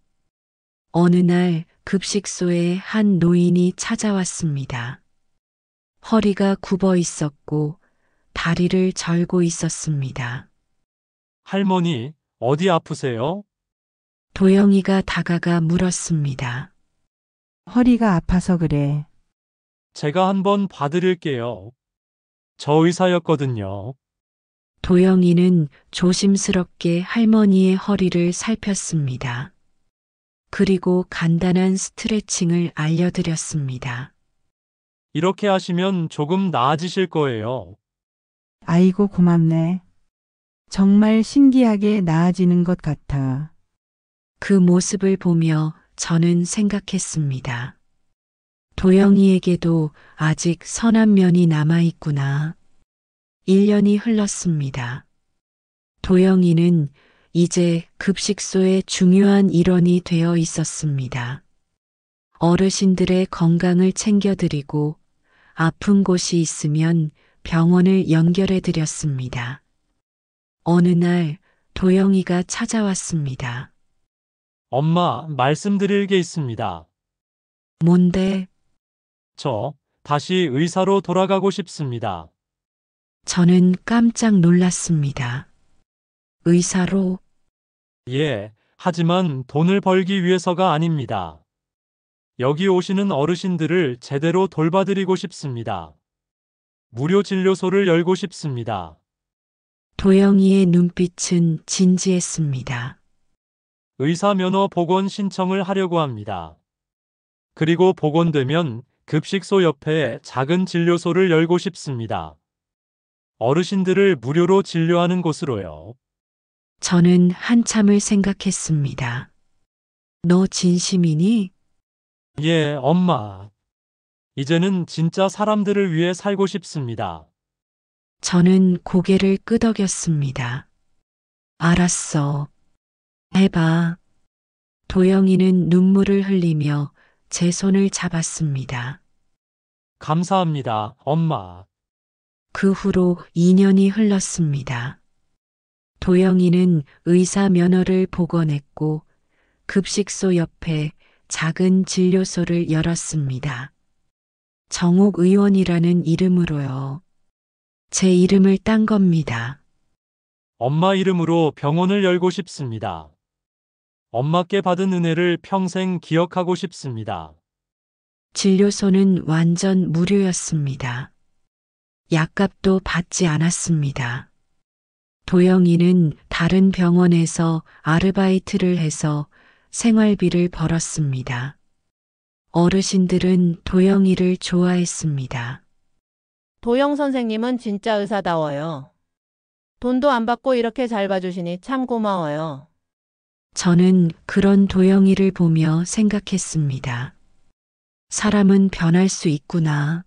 A: 어느 날 급식소에 한 노인이 찾아왔습니다. 허리가 굽어 있었고 다리를 절고 있었습니다.
B: 할머니, 어디 아프세요?
A: 도영이가 다가가 물었습니다.
H: 허리가 아파서 그래.
B: 제가 한번 봐드릴게요. 저 의사였거든요.
A: 도영이는 조심스럽게 할머니의 허리를 살폈습니다. 그리고 간단한 스트레칭을 알려드렸습니다.
B: 이렇게 하시면 조금 나아지실 거예요.
H: 아이고 고맙네. 정말 신기하게 나아지는 것 같아.
A: 그 모습을 보며 저는 생각했습니다. 도영이에게도 아직 선한 면이 남아있구나. 1년이 흘렀습니다. 도영이는 이제 급식소의 중요한 일원이 되어 있었습니다. 어르신들의 건강을 챙겨드리고 아픈 곳이 있으면 병원을 연결해 드렸습니다. 어느 날 도영이가 찾아왔습니다.
B: 엄마, 말씀드릴 게 있습니다.
A: 뭔데?
B: 저 다시 의사로 돌아가고 싶습니다.
A: 저는 깜짝 놀랐습니다. 의사로?
B: 예, 하지만 돈을 벌기 위해서가 아닙니다. 여기 오시는 어르신들을 제대로 돌봐드리고 싶습니다. 무료 진료소를 열고 싶습니다.
A: 도영이의 눈빛은 진지했습니다.
B: 의사 면허 복원 신청을 하려고 합니다. 그리고 복원되면 급식소 옆에 작은 진료소를 열고 싶습니다. 어르신들을 무료로 진료하는 곳으로요.
A: 저는 한참을 생각했습니다. 너 진심이니?
B: 예, 엄마. 이제는 진짜 사람들을 위해 살고 싶습니다.
A: 저는 고개를 끄덕였습니다. 알았어. 해봐. 도영이는 눈물을 흘리며 제 손을 잡았습니다.
B: 감사합니다, 엄마.
A: 그 후로 2년이 흘렀습니다. 도영이는 의사 면허를 복원했고 급식소 옆에 작은 진료소를 열었습니다. 정옥 의원이라는 이름으로요. 제 이름을 딴 겁니다.
B: 엄마 이름으로 병원을 열고 싶습니다. 엄마께 받은 은혜를 평생 기억하고 싶습니다.
A: 진료소는 완전 무료였습니다. 약값도 받지 않았습니다. 도영이는 다른 병원에서 아르바이트를 해서 생활비를 벌었습니다. 어르신들은 도영이를 좋아했습니다.
I: 도영 선생님은 진짜 의사다워요. 돈도 안 받고 이렇게 잘 봐주시니 참 고마워요.
A: 저는 그런 도영이를 보며 생각했습니다. 사람은 변할 수 있구나.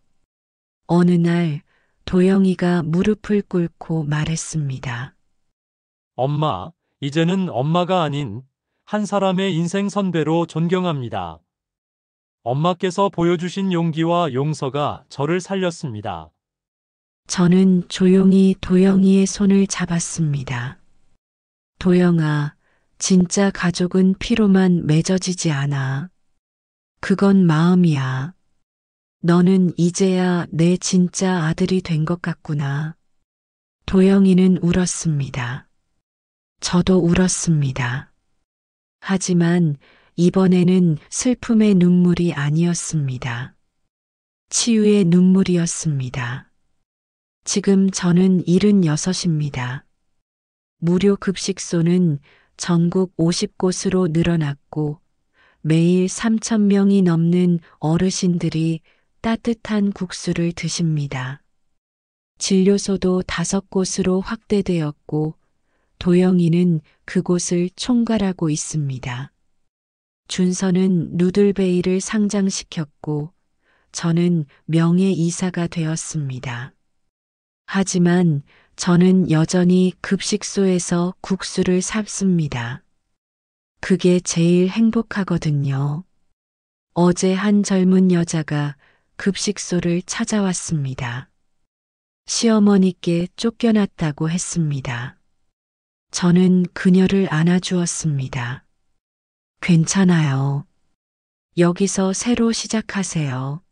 A: 어느 날 도영이가 무릎을 꿇고 말했습니다.
B: 엄마, 이제는 엄마가 아닌 한 사람의 인생 선배로 존경합니다. 엄마께서 보여주신 용기와 용서가 저를 살렸습니다.
A: 저는 조용히 도영이의 손을 잡았습니다. 도영아, 진짜 가족은 피로만 맺어지지 않아. 그건 마음이야. 너는 이제야 내 진짜 아들이 된 것 같구나. 도영이는 울었습니다. 저도 울었습니다. 하지만 이번에는 슬픔의 눈물이 아니었습니다. 치유의 눈물이었습니다. 지금 저는 76입니다. 무료 급식소는 전국 50곳으로 늘어났고 매일 3,000명이 넘는 어르신들이 따뜻한 국수를 드십니다. 진료소도 5곳으로 확대되었고 도영이는 그곳을 총괄하고 있습니다. 준서는 누들베이를 상장시켰고 저는 명예이사가 되었습니다. 하지만 저는 여전히 급식소에서 국수를 삽습니다. 그게 제일 행복하거든요. 어제 한 젊은 여자가 급식소를 찾아왔습니다. 시어머니께 쫓겨났다고 했습니다. 저는 그녀를 안아주었습니다. 괜찮아요. 여기서 새로 시작하세요.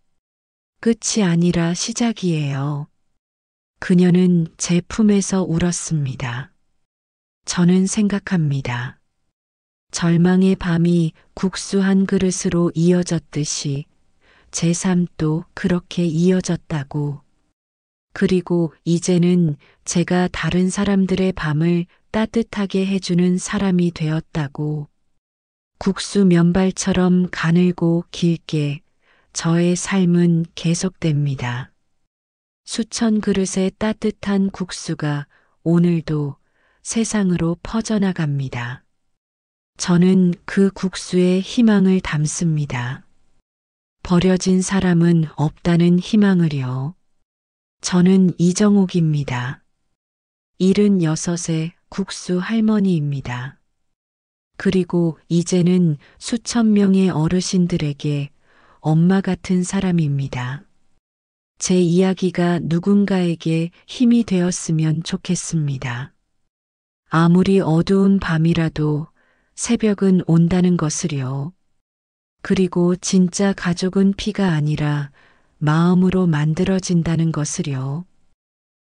A: 끝이 아니라 시작이에요. 그녀는 제 품에서 울었습니다. 저는 생각합니다. 절망의 밤이 국수 한 그릇으로 이어졌듯이 제 삶도 그렇게 이어졌다고. 그리고 이제는 제가 다른 사람들의 밤을 따뜻하게 해주는 사람이 되었다고. 국수 면발처럼 가늘고 길게 저의 삶은 계속됩니다. 수천 그릇의 따뜻한 국수가 오늘도 세상으로 퍼져나갑니다. 저는 그 국수에 희망을 담습니다. 버려진 사람은 없다는 희망을요. 저는 이정옥입니다. 76의 국수 할머니입니다. 그리고 이제는 수천 명의 어르신들에게 엄마 같은 사람입니다. 제 이야기가 누군가에게 힘이 되었으면 좋겠습니다. 아무리 어두운 밤이라도 새벽은 온다는 것을요. 그리고 진짜 가족은 피가 아니라 마음으로 만들어진다는 것을요.